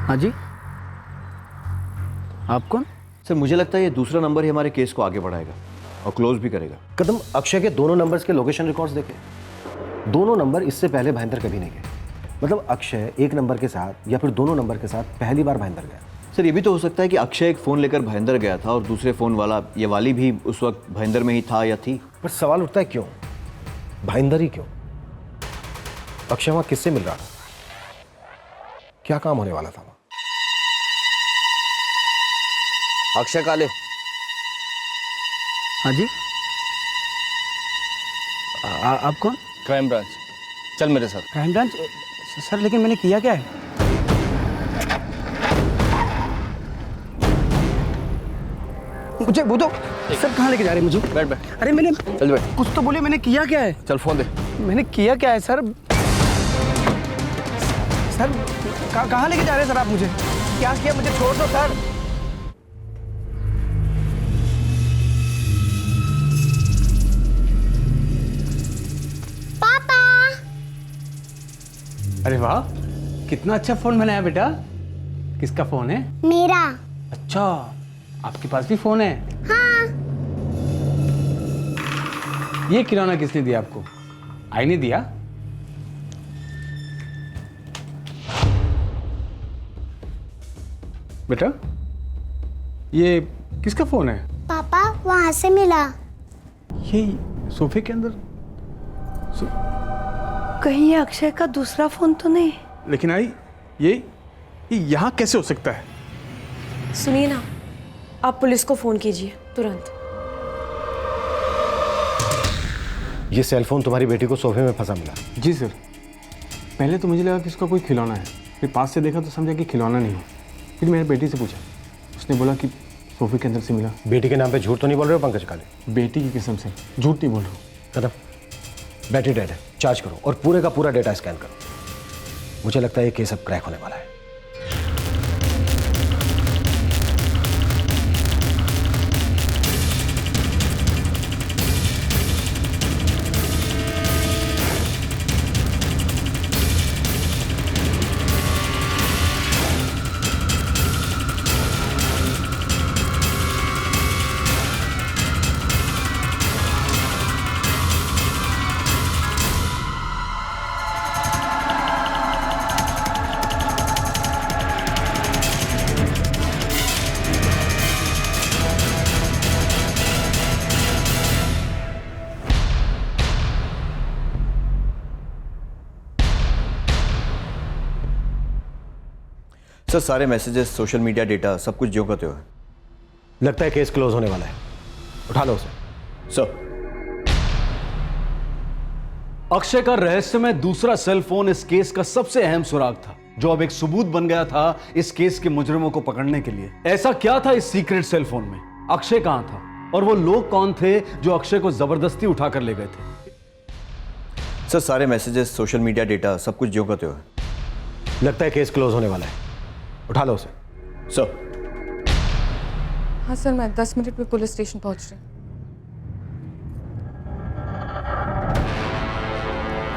हाँ जी, आप कौन? सर मुझे लगता है ये दूसरा नंबर ही हमारे केस को आगे बढ़ाएगा और क्लोज भी करेगा। कदम, अक्षय के दोनों नंबर्स के लोकेशन रिकॉर्ड्स देखे, दोनों नंबर इससे पहले भाईंदर कभी नहीं गए। मतलब अक्षय एक नंबर के साथ या फिर दोनों नंबर के साथ पहली बार भाईंदर गया। सर ये भी तो हो सकता है कि अक्षय एक फ़ोन लेकर भाईंदर गया था और दूसरे फ़ोन वाला ये वाली भी उस वक्त भाईंदर में ही था या थी। पर सवाल उठता है क्यों भाईंदर ही क्यों? अक्षय वहां किससे मिल रहा था? क्या काम होने वाला था वहां? अक्षय काले। हाँ जी, आप कौन? क्राइम ब्रांच, चल मेरे साथ। Crime branch? सर लेकिन मैंने किया क्या है? मुझे वो तो सर कहाँ लेके जा रहे हैं मुझे? बैठ बैठ। अरे मैंने चल बैठ। कुछ तो बोले, मैंने किया क्या है? चल फोन दे। मैंने किया क्या है सर? सर कहाँ लेके जा रहे हैं सर आप मुझे? क्या किया? मुझे छोड़ दो सर। पापा। अरे वाह, कितना अच्छा फोन बनाया बेटा। किसका फोन है? मेरा। अच्छा, आपके पास भी फोन है? हाँ। ये खिलौना किसने दिया आपको? आई ने दिया? बेटा ये किसका फोन है? पापा वहां से मिला। ये सोफे के अंदर कहीं ये अक्षय का दूसरा फोन तो नहीं? लेकिन आई ये यहाँ कैसे हो सकता है? सुनिए ना, आप पुलिस को फोन कीजिए तुरंत। ये सेलफोन तुम्हारी बेटी को सोफे में फंसा मिला? जी सर। पहले तो मुझे लगा कि इसका कोई खिलौना है, फिर पास से देखा तो समझा कि खिलौना नहीं है। फिर मेरी बेटी से पूछा, उसने बोला कि सोफे के अंदर से मिला। बेटी के नाम पे झूठ तो नहीं बोल रहे हो पंकज काले? बेटी की कसम से झूठ नहीं बोल रहा हूँ। कदम, बैटरी डेड है, चार्ज करो और पूरे का पूरा डेटा स्कैन करो। मुझे लगता है ये केस अब क्रैक होने वाला है। सर सारे मैसेजेस, सोशल मीडिया डेटा सब कुछ जो करते हुए लगता है केस क्लोज होने वाला है। उठा लो उसे। सर अक्षय का रहस्यमय दूसरा सेल फोन इस केस का सबसे अहम सुराग था, जो अब एक सबूत बन गया था इस केस के मुजरिमों को पकड़ने के लिए। ऐसा क्या था इस सीक्रेट सेल फोन में? अक्षय कहां था और वो लोग कौन थे जो अक्षय को जबरदस्ती उठाकर ले गए थे? सर सारे मैसेजेस, सोशल मीडिया डेटा सब कुछ जो करते हुए लगता है केस क्लोज होने वाला है। उठा लो उसे। सर। हाँ सर, मैं 10 मिनट में पुलिस स्टेशन पहुंच रही हूँ।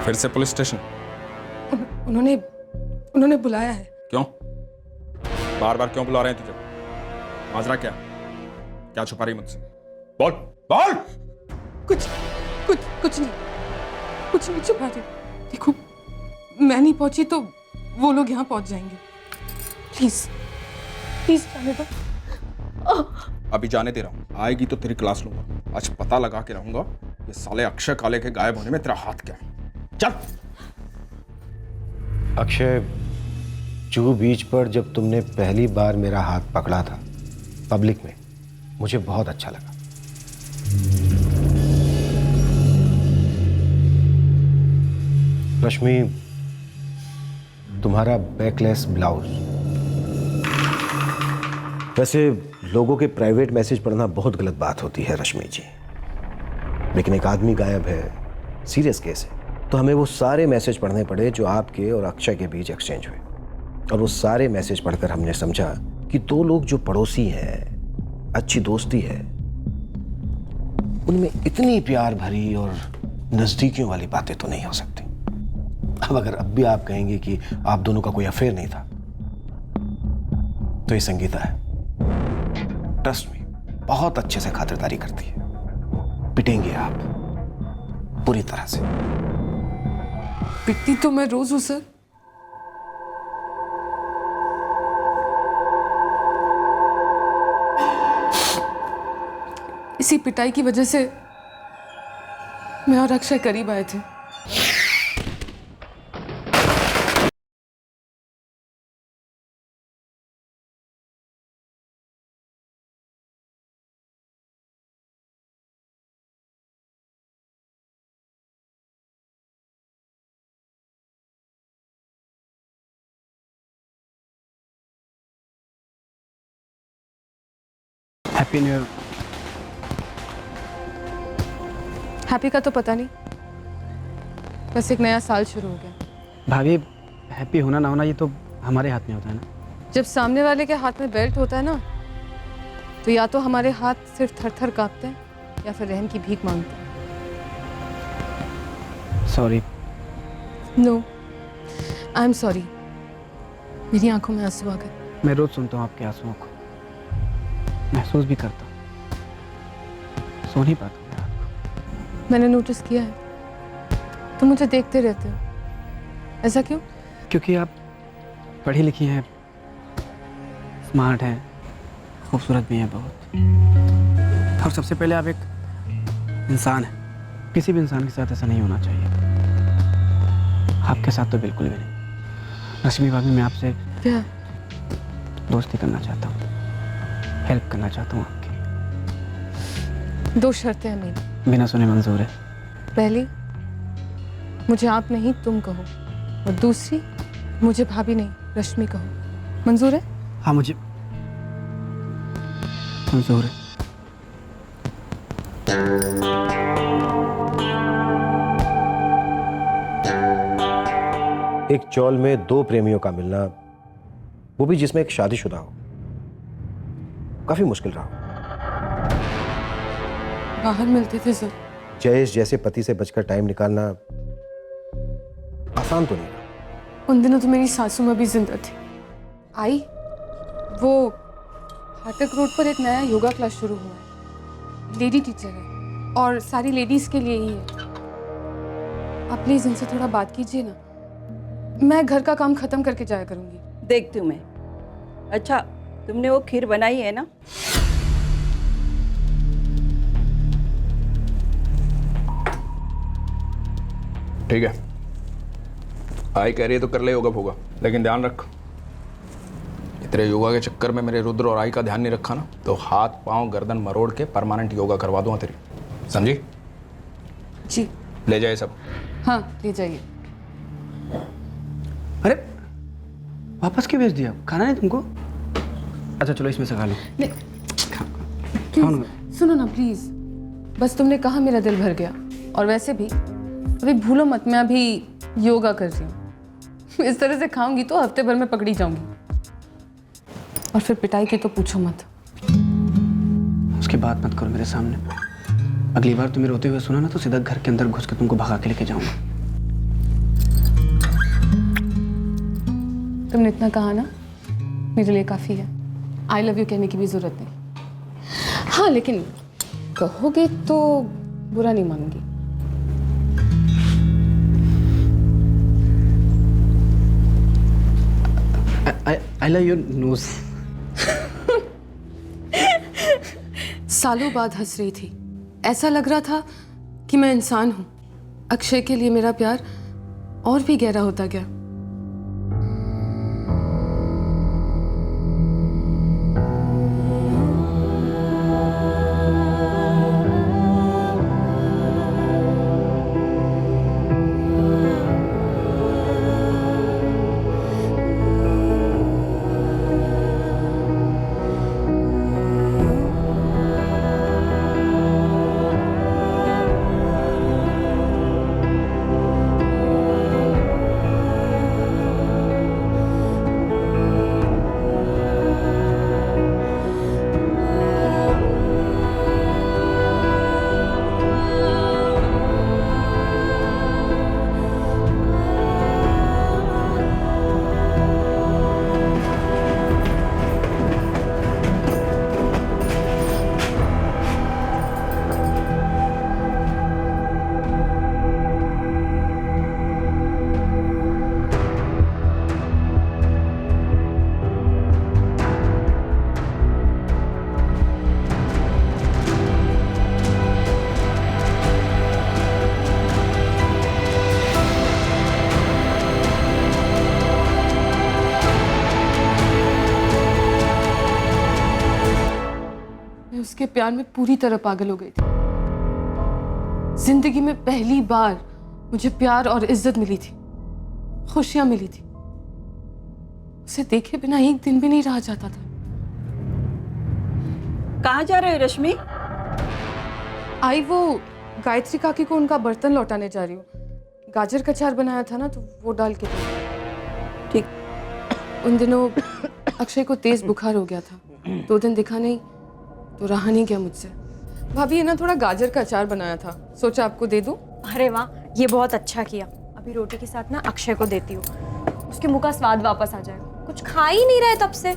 फिर से पुलिस स्टेशन? उन्होंने बुलाया है। क्यों? बार बार क्यों बुला रहे हैं तुझे? माजरा क्या? क्या छुपा रही मुझसे? बोल बोल। कुछ नहीं छुपा रही। देखो, मैं नहीं पहुंची तो वो लोग यहाँ पहुंच जाएंगे। प्लीज जाने दो। अभी जाने दे रहा हूँ, आएगी तो तेरी क्लास लूंगा। आज पता लगा के रहूंगा ये साले अक्षय काले के गायब होने में तेरा हाथ क्या है। चल। अक्षय, जूहू बीच पर जब तुमने पहली बार मेरा हाथ पकड़ा था पब्लिक में, मुझे बहुत अच्छा लगा। रश्मि, तुम्हारा बैकलेस ब्लाउज। वैसे लोगों के प्राइवेट मैसेज पढ़ना बहुत गलत बात होती है रश्मि जी। लेकिन एक आदमी गायब है, सीरियस केस है। तो हमें वो सारे मैसेज पढ़ने पड़े जो आपके और अक्षय के बीच एक्सचेंज हुए, और वो सारे मैसेज पढ़कर हमने समझा कि दो लोग जो पड़ोसी हैं, अच्छी दोस्ती है, उनमें इतनी प्यार भरी और नजदीकियों वाली बातें तो नहीं हो सकती। अब अगर अब भी आप कहेंगे कि आप दोनों का कोई अफेयर नहीं था, तो ये संगीता है। ट्रस्ट मी, बहुत अच्छे से खातिरदारी करती है। पिटेंगे आप पूरी तरह से। पिटती तो मैं रोज हूं सर। इसी पिटाई की वजह से मैं और अक्षय करीब आए थे। Happy new year. हैप्पी का तो पता नहीं, बस एक नया साल शुरू हो गया। भाभी, हैप्पी होना ना होना ये तो हमारे हाथ में होता है ना। जब सामने वाले के हाथ में बेल्ट होता है ना, तो या तो हमारे हाथ सिर्फ थर थर कांपते हैं या फिर रहम की भीख मांगते हैं। Sorry. No, I am sorry. मेरी आंखों में आंसू आ गए। मैं रोज सुनता हूँ आपके आंसुओं को, महसूस भी करता हूँ, सो नहीं पाता हूँ रात को। मैंने नोटिस किया है, तुम मुझे देखते रहते हो। ऐसा क्यों? क्योंकि आप पढ़ी लिखी हैं, स्मार्ट हैं, खूबसूरत भी हैं बहुत, और सबसे पहले आप एक इंसान हैं। किसी भी इंसान के साथ ऐसा नहीं होना चाहिए, आपके साथ तो बिल्कुल भी नहीं। रश्मि भाभी, मैं आपसे क्या? दोस्ती करना चाहता हूँ, हेल्प करना चाहता हूँ आपकी। 2 शर्तें हैं मेरी। बिना सुने मंजूर है। पहली, मुझे आप नहीं तुम कहो, और दूसरी, मुझे भाभी नहीं रश्मि कहो। मंजूर है? हाँ, मुझे मंजूर है। एक चौल में 2 प्रेमियों का मिलना, वो भी जिसमें एक शादीशुदा हो, काफी मुश्किल रहा। बाहर मिलते थे सर। जयेश जैसे पति से बचकर टाइम निकालना आसान तो नहीं रहा। उन दिनों तो मेरी सासू माँ भी जिंदा थी। आई, वो फाटक रोड पर एक नया योगा क्लास शुरू हुआ है, लेडी टीचर है और सारी लेडीज के लिए ही है। आप प्लीज इनसे थोड़ा बात कीजिए ना, मैं घर का काम खत्म करके जाया करूंगी। देखती हूँ मैं। अच्छा, तुमने वो खीर बनाई है ना? ठीक है, आई कह रही है तो कर ले योगा भोगा, लेकिन ध्यान रख, तेरे योगा के चक्कर में मेरे रुद्र और आई का ध्यान नहीं रखा ना, तो हाथ पांव गर्दन मरोड़ के परमानेंट योगा करवा दूंगा तेरी, समझी? जी। ले जाए सब। हाँ, ले जाइए। अरे वापस क्यों भेज दिया? खाना नहीं तुमको? अच्छा चलो, इसमें से खा लो। सुनो ना प्लीज, बस तुमने कहा मेरा दिल भर गया। और वैसे भी अभी भूलो मत, मैं अभी योगा कर रही हूँ। इस तरह से खाऊंगी तो हफ्ते भर में पकड़ी जाऊंगी। और फिर पिटाई की तो पूछो मत। उसकी बात मत करो मेरे सामने। अगली बार तुम्हें रोते हुए सुना ना, तो सीधा घर के अंदर घुस के तुमको भगा के लेके जाऊंगा। तुमने इतना कहा ना, मेरे लिए काफी है। आई लव यू कहने की भी जरूरत नहीं। हाँ, लेकिन कहोगे तो बुरा नहीं मानूंगी। I love your nose. सालों बाद हंस रही थी। ऐसा लग रहा था कि मैं इंसान हूं। अक्षय के लिए मेरा प्यार और भी गहरा होता गया। उसके प्यार में पूरी तरह पागल हो गई थी। जिंदगी में पहली बार मुझे प्यार और इज्जत मिली थी, खुशियां मिली थी। उसे देखे बिना एक दिन भी नहीं रहा जाता था। कहाँ जा रहे हो रश्मि? आई वो गायत्री काकी को उनका बर्तन लौटाने जा रही हूँ। गाजर का अचार बनाया था ना, तो वो डाल के दो। ठीक। उन दिनों अक्षय को तेज बुखार हो गया था, 2 दिन दिखा नहीं तो रहा नहीं गया मुझसे। भाभी ये ना थोड़ा गाजर का अचार बनाया था, सोचा आपको दे दूं। अरे वाह, ये बहुत अच्छा किया। अभी रोटी के साथ ना अक्षय को देती हूँ, उसके मुंह का स्वाद वापस आ जाएगा। कुछ खा ही नहीं रहे तब से।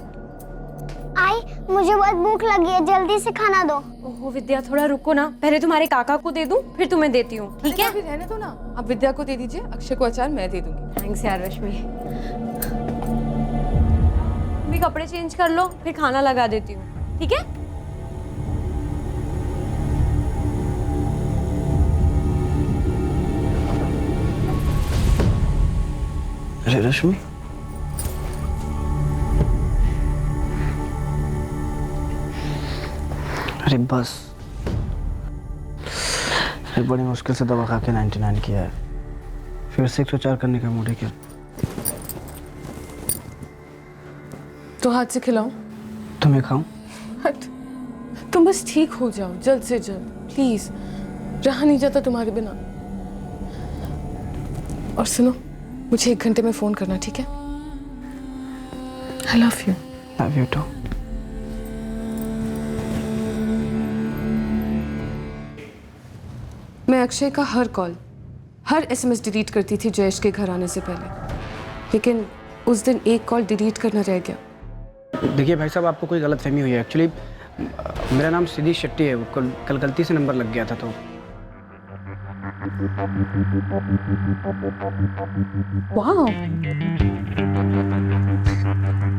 आई, मुझे बहुत भूख लगी है, जल्दी से खाना दो। ओहो विद्या, थोड़ा रुको ना, पहले तुम्हारे काका को दे दूं, फिर तुम्हें देती हूँ, ठीक है? अभी रहने दो ना, आप विद्या को दे दीजिए, अक्षय को अचार मैं दे दूंगी। थैंक्स यार रश्मि। भी कपड़े चेंज कर लो, फिर खाना लगा देती हूँ, ठीक है? अरे रश्मि, अरे बस, अरे बड़ी मुश्किल से दवा खा के 99 किया है, फिर से 104 करने का मूड है क्या? तो हाथ से खिलाऊं? तुम्हें खाऊं? हट, तुम बस ठीक हो जाओ जल्द से जल्द, प्लीज। रहा नहीं जाता तुम्हारे बिना। और सुनो, मुझे 1 घंटे में फोन करना, ठीक है? I love you. Love you too. मैं अक्षय का हर कॉल, हर SMS डिलीट करती थी जयेश के घर आने से पहले, लेकिन उस दिन एक कॉल डिलीट करना रह गया। देखिए भाई साहब, आपको कोई गलतफहमी हुई है। एक्चुअली मेरा नाम सिद्धि शेट्टी है, कल गलती से नंबर लग गया था। तो वाह,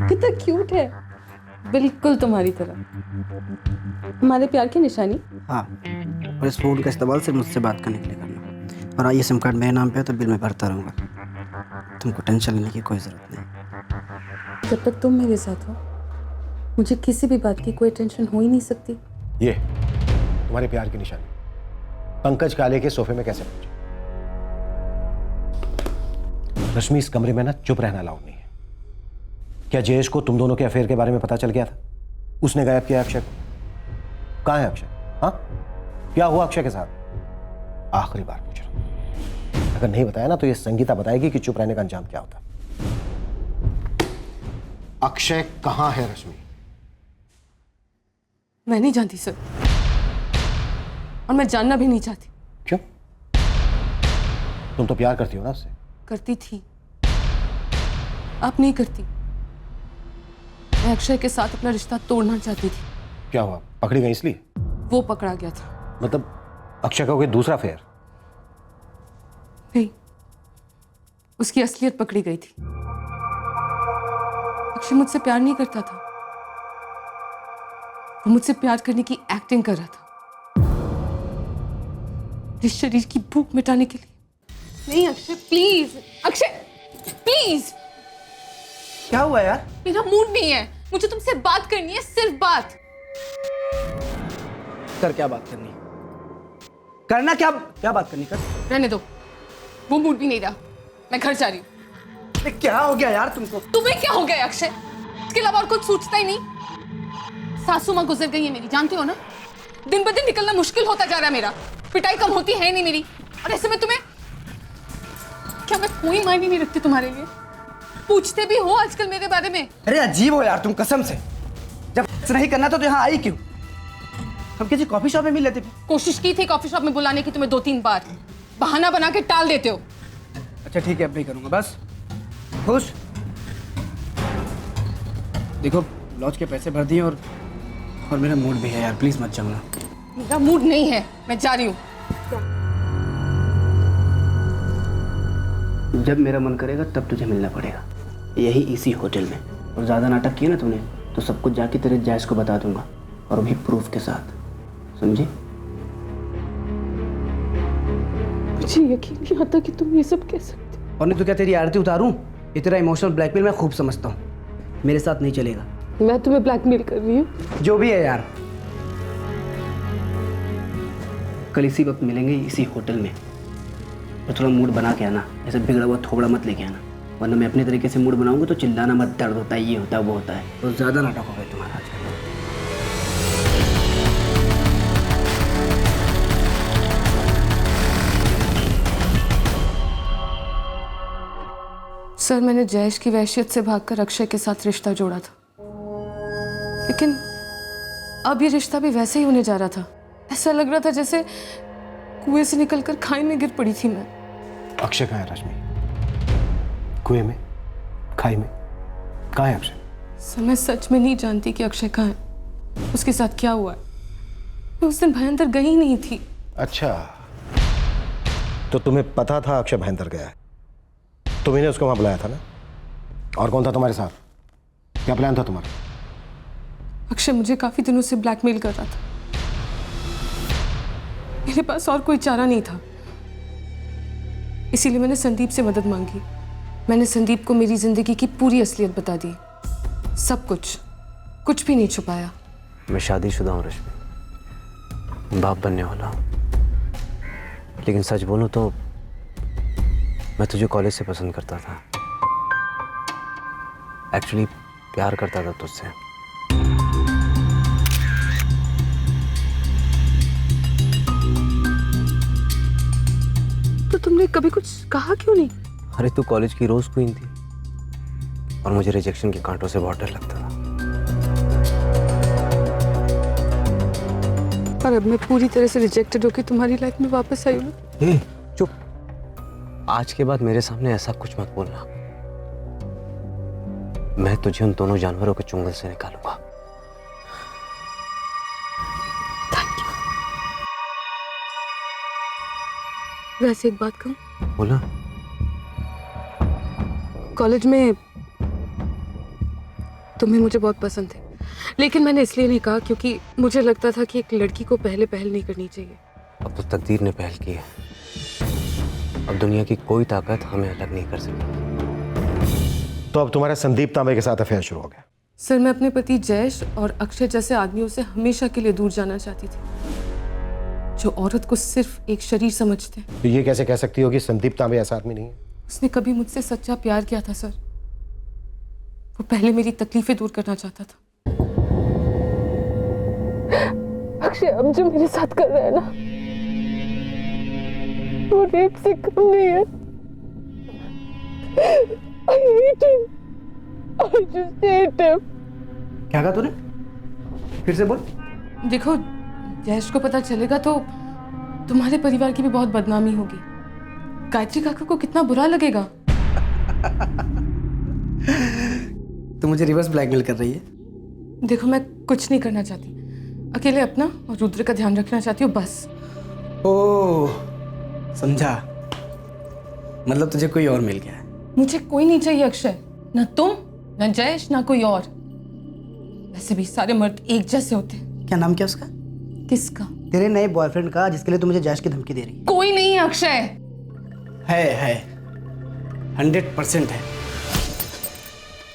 कितना क्यूट है, बिल्कुल तुम्हारी तरह। हमारे प्यार की निशानी। हाँ, और इस फ़ोन का इस्तेमाल सिर्फ मुझसे बात करने के लिए करना। और ये सिम कार्ड मेरे नाम पे है तो बिल मैं भरता रहूँगा। तुमको टेंशन लेने की कोई ज़रूरत नहीं। जब तक तुम मेरे साथ हो, मुझे किसी भी बात की कोई टेंशन हो ही नहीं सकती। ये तुम्हारे प्यार की निशानी पंकज काले के सोफे में कैसे पहुंचे? रश्मि, इस कमरे में ना चुप रहना अलाउड नहीं है। क्या जयेश को तुम दोनों के अफेयर के बारे में पता चल गया था? उसने गायब किया अक्षय को। कहाँ है अक्षय? हाँ, क्या हुआ अक्षय के साथ? आखिरी बार पूछ रहा हूं। अगर नहीं बताया ना तो ये संगीता बताएगी कि चुप रहने का अंजाम क्या होता। अक्षय कहाँ है रश्मि? मैं नहीं जानती सर, और मैं जानना भी नहीं चाहती। क्यों? तुम तो प्यार करती हो ना उससे। करती थी, अब नहीं करती। मैं अक्षय के साथ अपना रिश्ता तोड़ना चाहती थी। क्या हुआ, पकड़ी गई इसलिए? वो पकड़ा गया था। मतलब अक्षय का कोई दूसरा अफेयर? नहीं, उसकी असलियत पकड़ी गई थी। अक्षय मुझसे प्यार नहीं करता था, वो मुझसे प्यार करने की एक्टिंग कर रहा था, इस शरीर की भूख मिटाने के लिए। नहीं अक्षय, प्लीज अक्षय, प्लीज। क्या हुआ यार? मेरा मूड नहीं है, मुझे तुमसे बात करनी है, सिर्फ बात। कर क्या बात करनी? करना क्या? क्या बात करनी? कर। रहने दो, वो मूड भी नहीं रहा, मैं घर जा रही हूँ। क्या हो गया यार तुमको? तुम्हें क्या हो गया अक्षय? इसके अलावा और कुछ सोचता ही नहीं। सासू माँ गुजर गई है मेरी, जानते हो ना? दिन ब दिन निकलना मुश्किल होता जा रहा है मेरा, पिटाई कम होती है नहीं मेरी, और ऐसे में तुम्हें, क्या मैं कोई मायने नहीं रखती तुम्हारे लिए? पूछते भी हो आजकल मेरे बारे में? अरे अजीब हो यार तुम, कसम से। जब नहीं करना तो यहाँ आई क्यों? हम किसी कॉफी शॉप में मिल लेते। कोशिश की थी कॉफी शॉप में बुलाने की तुम्हें 2-3 बार, बहाना बना के टाल देते हो। अच्छा ठीक है, अब नहीं करूंगा, बस खुश। देखो लॉज के पैसे भर दिए और मेरा मूड भी है यार, प्लीज मत जाना। मेरा मूड नहीं है, मैं जा रही हूँ। जब मेरा मन करेगा तब तुझे मिलना पड़ेगा, यही इसी होटल में। और ज्यादा नाटक किया ना तूने तो सब कुछ जाके तेरे जैस को बता दूंगा, और भी प्रूफ के साथ, समझी? मुझे यकीन नहीं आता कि तुम ये सब कह सकते। और नहीं तो क्या तेरी आरती उतारूं? ये तेरा इमोशनल ब्लैकमेल मैं खूब समझता हूँ, मेरे साथ नहीं चलेगा। मैं तुम्हें ब्लैकमेल कर रही हूँ? जो भी है यार, कल इसी वक्त मिलेंगे इसी होटल में। और थोड़ा मूड बना के आना, ऐसे बिगड़ा हुआ थोबड़ा मत लेके आना, वरना मैं अपने तरीके से मूड बनाऊंगा तो चिल्लाना मत, दर्द होता है, ये होता है, वो होता है, तो ज़्यादा नाटक हो गया तुम्हारा आज। सर, मैंने जयेश की वहशियत से भागकर अक्षय के साथ रिश्ता जोड़ा था, लेकिन अब ये रिश्ता भी वैसे ही होने जा रहा था। ऐसा लग रहा था जैसे कुएं से निकलकर खाई में गिर पड़ी थी मैं। अक्षय कहाँ है रश्मि? कुएं में? खाई में? कहाँ है अक्षय? सर, मैं सच में नहीं जानती कि अक्षय कहाँ है, उसके साथ क्या हुआ है। मैं उस दिन भयंतर गई ही नहीं थी। अच्छा, तो तुम्हें पता था अक्षय भयंतर गया है? तुम्हें उसको वहां बुलाया था ना? और कौन था तुम्हारे साथ? क्या प्लान था तुम्हारा? अक्षय मुझे काफी दिनों से ब्लैकमेल कर रहा था। मेरे पास और कोई चारा नहीं था, इसीलिए मैंने संदीप से मदद मांगी। मैंने संदीप को मेरी जिंदगी की पूरी असलियत बता दी, सब कुछ, कुछ भी नहीं छुपाया। मैं शादीशुदा हूँ रश्मि, बाप बनने वाला हूँ, लेकिन सच बोलूँ तो मैं तुझे कॉलेज से पसंद करता था। एक्चुअली प्यार करता था तुझसे। तो तुमने कभी कुछ कहा क्यों नहीं? अरे तू कॉलेज की रोज क्वीन थी और मुझे रिजेक्शन के कांटों से बहुत डर लगता था। और अब मैं पूरी तरह से रिजेक्टेड होकर तुम्हारी लाइफ में वापस आई हूँ। चुप, आज के बाद मेरे सामने ऐसा कुछ मत बोलना। मैं तुझे उन दोनों जानवरों के चुंगल से निकालूंगा। वैसे एक बात कहूं? बोला। कॉलेज में तुम्हें मुझे बहुत पसंद थे, लेकिन मैंने इसलिए नहीं कहा क्योंकि मुझे लगता था कि एक लड़की को पहले पहल नहीं करनी चाहिए। अब तो तकदीर ने पहल की है। अब दुनिया की कोई ताकत हमें अलग नहीं कर सकती। तो अब तुम्हारा संदीप तांबे के साथ अफेयर शुरू हो गया? सर, मैं अपने पति जयेश और अक्षय जैसे आदमियों से हमेशा के लिए दूर जाना चाहती थी, जो औरत को सिर्फ एक शरीर समझते हैं। तो ये कैसे कह सकती हो कि संदीप तांबे ऐसा आदमी नहीं है? उसने कभी मुझसे सच्चा प्यार किया था सर। वो पहले मेरी तकलीफें दूर करना चाहता था। अक्षय अब जो मेरे साथ कर रहा है ना, वो रेप से कम नहीं है। I hate him. I just hate him. क्या कहा तूने? फिर से बोल। देखो, जयेश को पता चलेगा तो तुम्हारे परिवार की भी बहुत बदनामी होगी। गायत्री काका को कितना बुरा लगेगा। तो मुझे रिवर्स ब्लैकमेल कर रही है? देखो, मैं कुछ नहीं करना चाहती, अकेले अपना और रुद्र का ध्यान रखना चाहती हूँ, बस। ओह, समझा। मतलब तुझे कोई और मिल गया है? मुझे कोई नहीं चाहिए अक्षय, ना तुम, ना जयेश, ना कोई और। वैसे भी सारे मर्द एक जैसे होते हैं। क्या नाम क्या उसका? किसका? तेरे नए बॉयफ्रेंड का, जिसके लिए तू मुझे जयेश की धमकी दे रही है। कोई नहीं है अक्षय। है 100% है।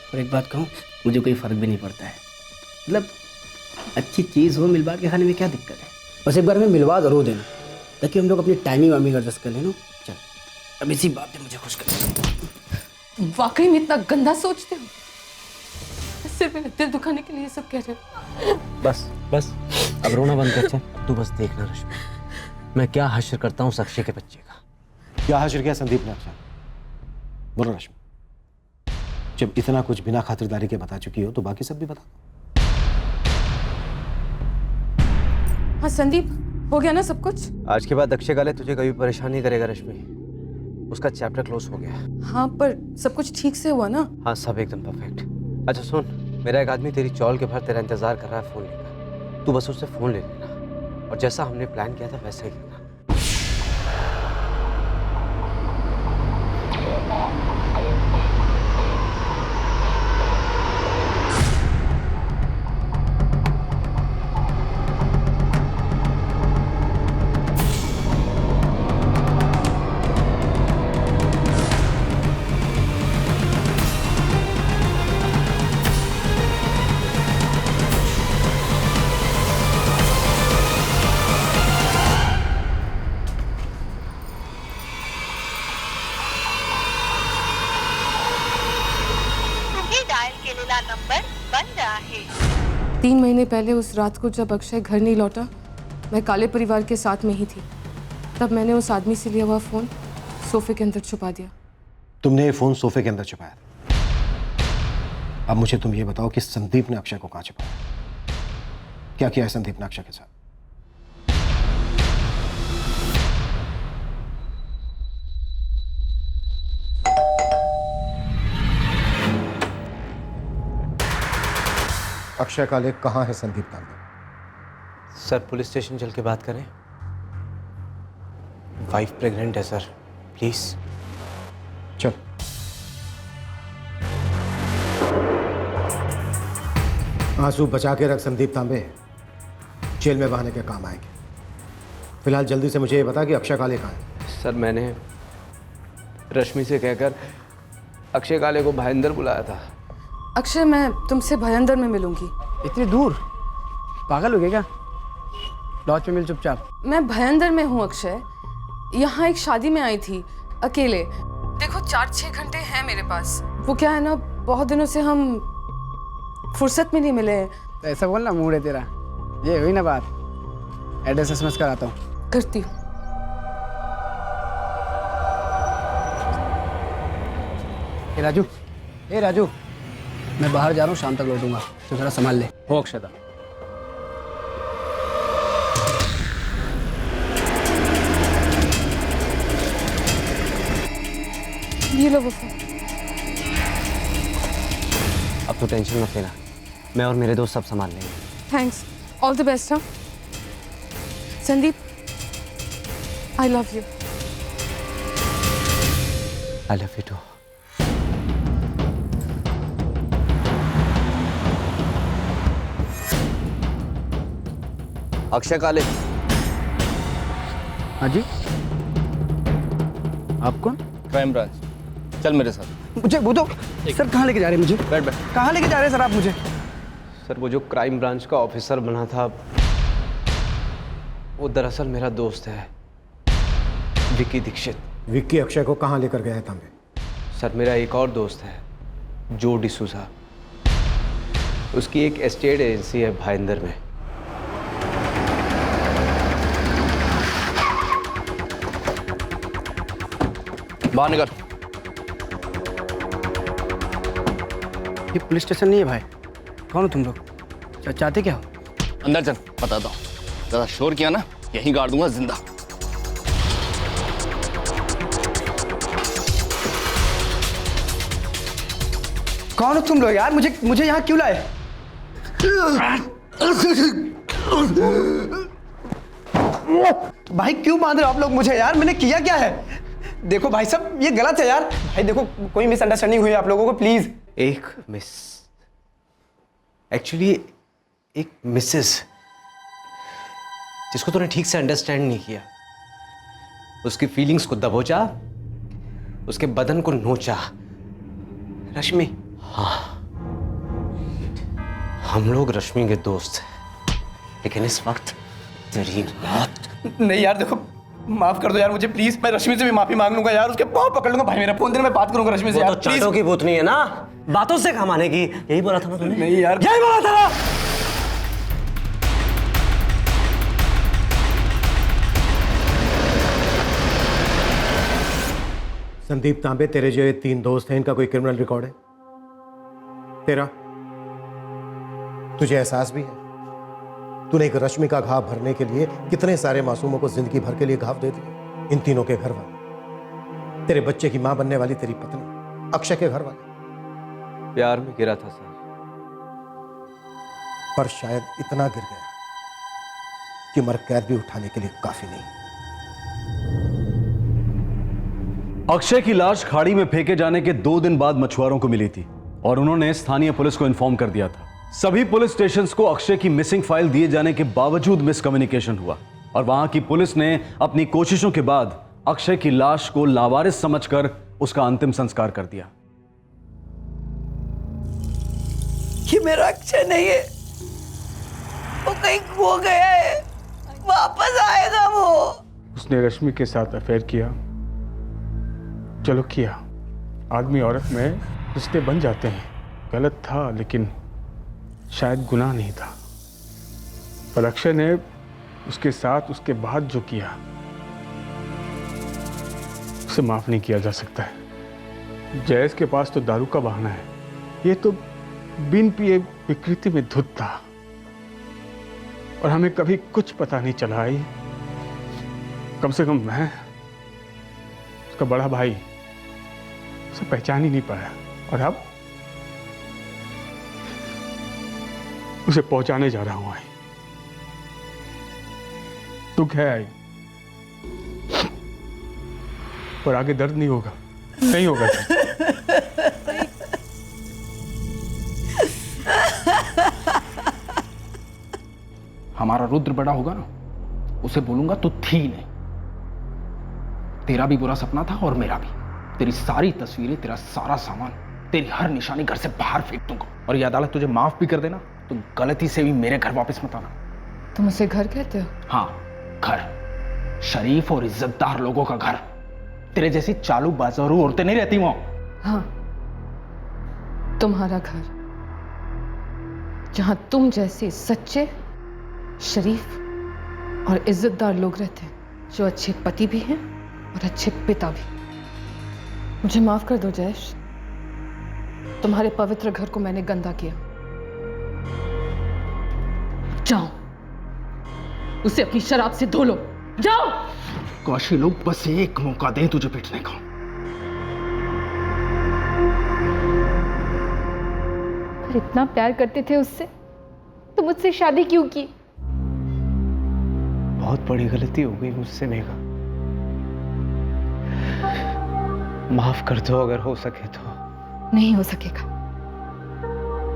और एक बात कहूँ, मुझे कोई फर्क भी नहीं पड़ता है। मतलब अच्छी चीज़ हो, मिलवा के खाने में क्या दिक्कत है? बस एक बार हमें मिलवा जरूर देना, ताकि हम लोग अपनी टाइमिंग वाइमिंग एडजस्ट कर लेना। चल, अब इसी बात पे मुझे खुश कर। वाकई में इतना गंदा सोचते हो? सिर्फ मेरा दिल दुखाने के लिए ये सब कह रहे हो? बस बस, अब रोना बंद कर। चल, तू बस देखना रश्मि, मैं क्या हश्र करता हूँ उस अक्षय के बच्चे का। क्या हश्र किया संदीप ने अक्षय? बोलो रश्मि, जब इतना कुछ बिना खातिरदारी के बता चुकी हो तो बाकी सब भी बता। हाँ संदीप, हो गया ना सब कुछ? आज के बाद अक्षय काले तुझे कभी परेशान नहीं करेगा रश्मि, उसका चैप्टर क्लोज हो गया। हाँ, पर सब कुछ ठीक से हुआ ना? हाँ, सब एकदम परफेक्ट। अच्छा सुन, मेरा एक आदमी तेरी चौल के बाहर तेरा इंतजार कर रहा है फोन लेकर। तू बस उससे फोन ले लेना, और जैसा हमने प्लान किया था वैसा ही करना। केलेला नंबर बंद आहे. 3 महीने पहले उस रात को जब अक्षय घर नहीं लौटा, मैं काले परिवार के साथ में ही थी. तब मैंने उस आदमी से लिया हुआ फोन सोफे के अंदर छुपा दिया. तुमने ये फोन सोफे के अंदर छुपाया. अब मुझे तुम ये बताओ कि संदीप ने अक्षय को कहाँ छुपाया? क्या किया है संदीप ने अक्षय के साथ? अक्षय काले कहाँ है संदीप तांबे? सर पुलिस स्टेशन चल के बात करें. वाइफ प्रेग्नेंट है सर, प्लीज. चल. आंसू बचा के रख संदीप तांबे, जेल में बहाने के काम आएंगे. फिलहाल जल्दी से मुझे ये बता कि अक्षय काले कहाँ है? सर मैंने रश्मि से कहकर अक्षय काले को भाईंदर बुलाया था. अक्षय, मैं तुमसे भयंदर में मिलूंगी. इतनी दूर? पागल हो गया क्या? लॉज में मिल चुपचाप. मैं भयंदर में हूँ अक्षय. यहाँ एक शादी में आई थी अकेले. देखो 4-6 घंटे हैं मेरे पास. वो क्या है ना, बहुत दिनों से हम फुर्सत में नहीं मिले हैं. तो ऐसा बोलना, मूड है तेरा. ये हुई ना बात. एड्रेस SMS कराता हूँ. करती हूँ. राजू, ए राजू, मैं बाहर जा रहा हूँ, शाम तक लौटूंगा, तो जरा संभाल ले. हो अक्षता. ये लो वो फोन. अब तो टेंशन मत लेना, मैं और मेरे दोस्त सब संभाल लेंगे. थैंक्स. All the best. हाँ Sandeep, I love you. I love you too. Akshay Kale. हाँ जी. आप कौन? Crime branch. चल मेरे साथ. मुझे वो तो सर कहाँ लेके जा रहे हैं? मुझे बैठ बैठ. कहाँ लेके जा रहे हैं सर आप मुझे? सर वो जो क्राइम ब्रांच का ऑफिसर बना था, वो दरअसल मेरा दोस्त है, विक्की दीक्षित. विक्की अक्षय को कहाँ लेकर गया है तांबे? सर मेरा एक और दोस्त है, जो डिसूजा. उसकी एक एस्टेट एजेंसी है भाईंदर में. बाहर निकल. ये पुलिस स्टेशन नहीं है भाई. कौन हो तुम लोग? चाहते क्या हो? अंदर चल, बताता हूँ. ज़्यादा शोर किया ना, यहीं गाड़ दूंगा जिंदा. कौन हो तुम लोग यार? मुझे यहाँ क्यों लाए? भाई क्यों बांध रहे हो आप लोग मुझे यार? मैंने किया क्या है? देखो भाई साहब, ये गलत है यार. भाई देखो, कोई मिसअंडरस्टैंडिंग हुई है आप लोगों को, प्लीज. एक मिस, एक्चुअली एक मिसेस, जिसको तूने ठीक से अंडरस्टैंड नहीं किया. उसकी फीलिंग्स को दबोचा, उसके बदन को नोचा. रश्मि. हाँ, हम लोग रश्मि के दोस्त हैं, लेकिन इस वक्त तेरी मौत. नहीं यार देखो, माफ कर दो यार मुझे प्लीज. मैं रश्मि से भी माफी मांग लूंगा यार. उसके पाँव पकड़ लूंगा भाई. मेरा फोन देना, मैं बात करूंगा रश्मि से यार. तो चाटों की भूतनी है ना, बातों से काम आने की. यही बोला था ना तूने? नहीं यार, यही बोला था ना. संदीप तांबे, तेरे जो ये 3 दोस्त हैं, इनका कोई क्रिमिनल रिकॉर्ड है? तेरा? तुझे एहसास भी है तूने एक रश्मि का घाव भरने के लिए कितने सारे मासूमों को जिंदगी भर के लिए घाव दे दिए? इन तीनों के घर वाले, तेरे बच्चे की मां बनने वाली तेरी पत्नी, अक्षय के घर वाले. प्यार में गिरा था सर, पर शायद इतना गिर गया कि उम्र कैद भी उठाने के लिए काफी नहीं. अक्षय की लाश खाड़ी में फेंके जाने के 2 दिन बाद मछुआरों को मिली थी और उन्होंने स्थानीय पुलिस को इन्फॉर्म कर दिया था. सभी पुलिस स्टेशंस को अक्षय की मिसिंग फाइल दिए जाने के बावजूद मिसकम्युनिकेशन हुआ और वहां की पुलिस ने अपनी कोशिशों के बाद अक्षय की लाश को लावारिस समझकर उसका अंतिम संस्कार कर दिया. ये मेरा अक्षय नहीं है, वो कहीं खो गया है. वापस आएगा वो. उसने रश्मि के साथ अफेयर किया. चलो किया, आदमी औरत में रिश्ते बन जाते हैं, गलत था, लेकिन शायद गुनाह नहीं था। पर अक्षय ने उसके साथ उसके बाद जो किया उसे माफ नहीं किया जा सकता है। जयेश के पास तो दारू का बहाना है, ये तो बिन पिए विकृति में धुत था और हमें कभी कुछ पता नहीं चला। आई कम से कम मैं, उसका बड़ा भाई, उसे पहचान ही नहीं पाया और अब उसे पहुंचाने जा रहा हूं। आई दुख है आई, पर आगे दर्द नहीं होगा, नहीं होगा। हमारा रुद्र बड़ा होगा ना, उसे बोलूंगा तू थी नहीं। तेरा भी बुरा सपना था और मेरा भी। तेरी सारी तस्वीरें, तेरा सारा सामान, तेरी हर निशानी घर से बाहर फेंक दूंगा। और ये अदालत तुझे माफ भी कर देना तो गलती से भी मेरे घर वापस मत आना। तुम उसे घर कहते हो? हाँ, घर, शरीफ और इज्जतदार लोगों का घर। तेरे जैसी चालू बाजारू औरतें नहीं रहती वहां। हाँ, तुम्हारा घर, जहां तुम जैसे सच्चे, शरीफ और इज्जतदार लोग रहते हैं, जो अच्छे पति भी हैं और अच्छे पिता भी। मुझे माफ कर दो जयेश, तुम्हारे पवित्र घर को मैंने गंदा किया। जाओ, उसे अपनी शराब से धो लो, जाओ। काशी, लोग बस एक मौका दें तुझे पिटने का। अगर इतना प्यार करते थे उससे तो मुझसे शादी क्यों की? बहुत बड़ी गलती हो गई मुझसे मेघा, माफ कर दो अगर हो सके तो। नहीं हो सकेगा,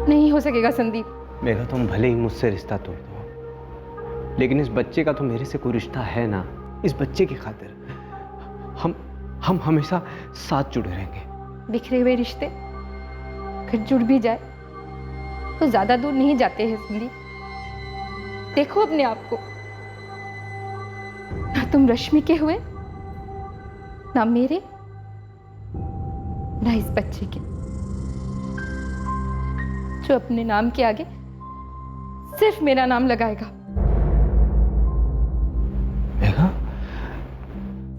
नहीं हो सकेगा संदीप। मेघा, तुम भले ही मुझसे रिश्ता तोड़ दो, लेकिन इस बच्चे का तो मेरे से कोई रिश्ता है ना। इस बच्चे की खातिर हम हमेशा साथ जुड़े रहेंगे। बिखरे हुए रिश्ते अगर जुड़ भी जाए तो ज्यादा दूर नहीं जाते हैं संदीप। देखो अपने आप को, ना तुम रश्मि के हुए, ना मेरे, ना इस बच्चे के, जो अपने नाम के आगे सिर्फ मेरा नाम लगाएगा।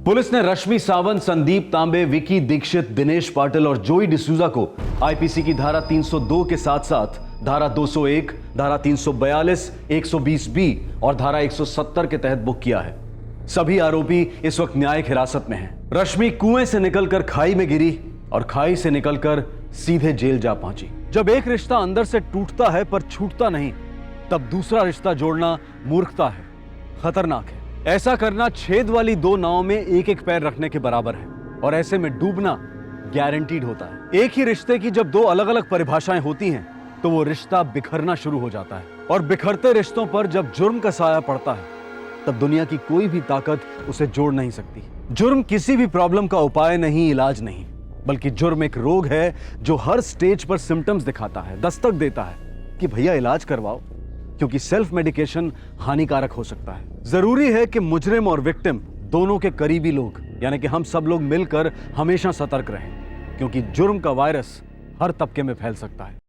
पुलिस ने रश्मि सावंत, संदीप तांबे, विकी दीक्षित, दिनेश पाटिल और जोई डिसूजा को आईपीसी की धारा 302 के साथ साथ धारा 201, धारा 342, 120 बी और धारा 170 के तहत बुक किया है। सभी आरोपी इस वक्त न्यायिक हिरासत में हैं। रश्मि कुएं से निकलकर खाई में गिरी और खाई से निकलकर सीधे जेल जा पहुंची। जब एक रिश्ता अंदर से टूटता है पर छूटता नहीं, तब दूसरा रिश्ता जोड़ना मूर्खता है, खतरनाक है। ऐसा करना छेद वाली दो नावों में एक एक पैर रखने के बराबर है और ऐसे में डूबना गारंटीड होता है। एक ही रिश्ते की जब दो अलग अलग परिभाषाएं होती हैं तो वो रिश्ता बिखरना शुरू हो जाता है और बिखरते रिश्तों पर जब जुर्म का साया पड़ता है तब दुनिया की कोई भी ताकत उसे जोड़ नहीं सकती। जुर्म किसी भी प्रॉब्लम का उपाय नहीं, इलाज नहीं, बल्कि जुर्म एक रोग है जो हर स्टेज पर सिम्टम्स दिखाता है, दस्तक देता है कि भैया इलाज करवाओ, क्योंकि सेल्फ मेडिकेशन हानिकारक हो सकता है। जरूरी है कि मुजरिम और विक्टिम दोनों के करीबी लोग यानी कि हम सब लोग मिलकर हमेशा सतर्क रहें, क्योंकि जुर्म का वायरस हर तबके में फैल सकता है।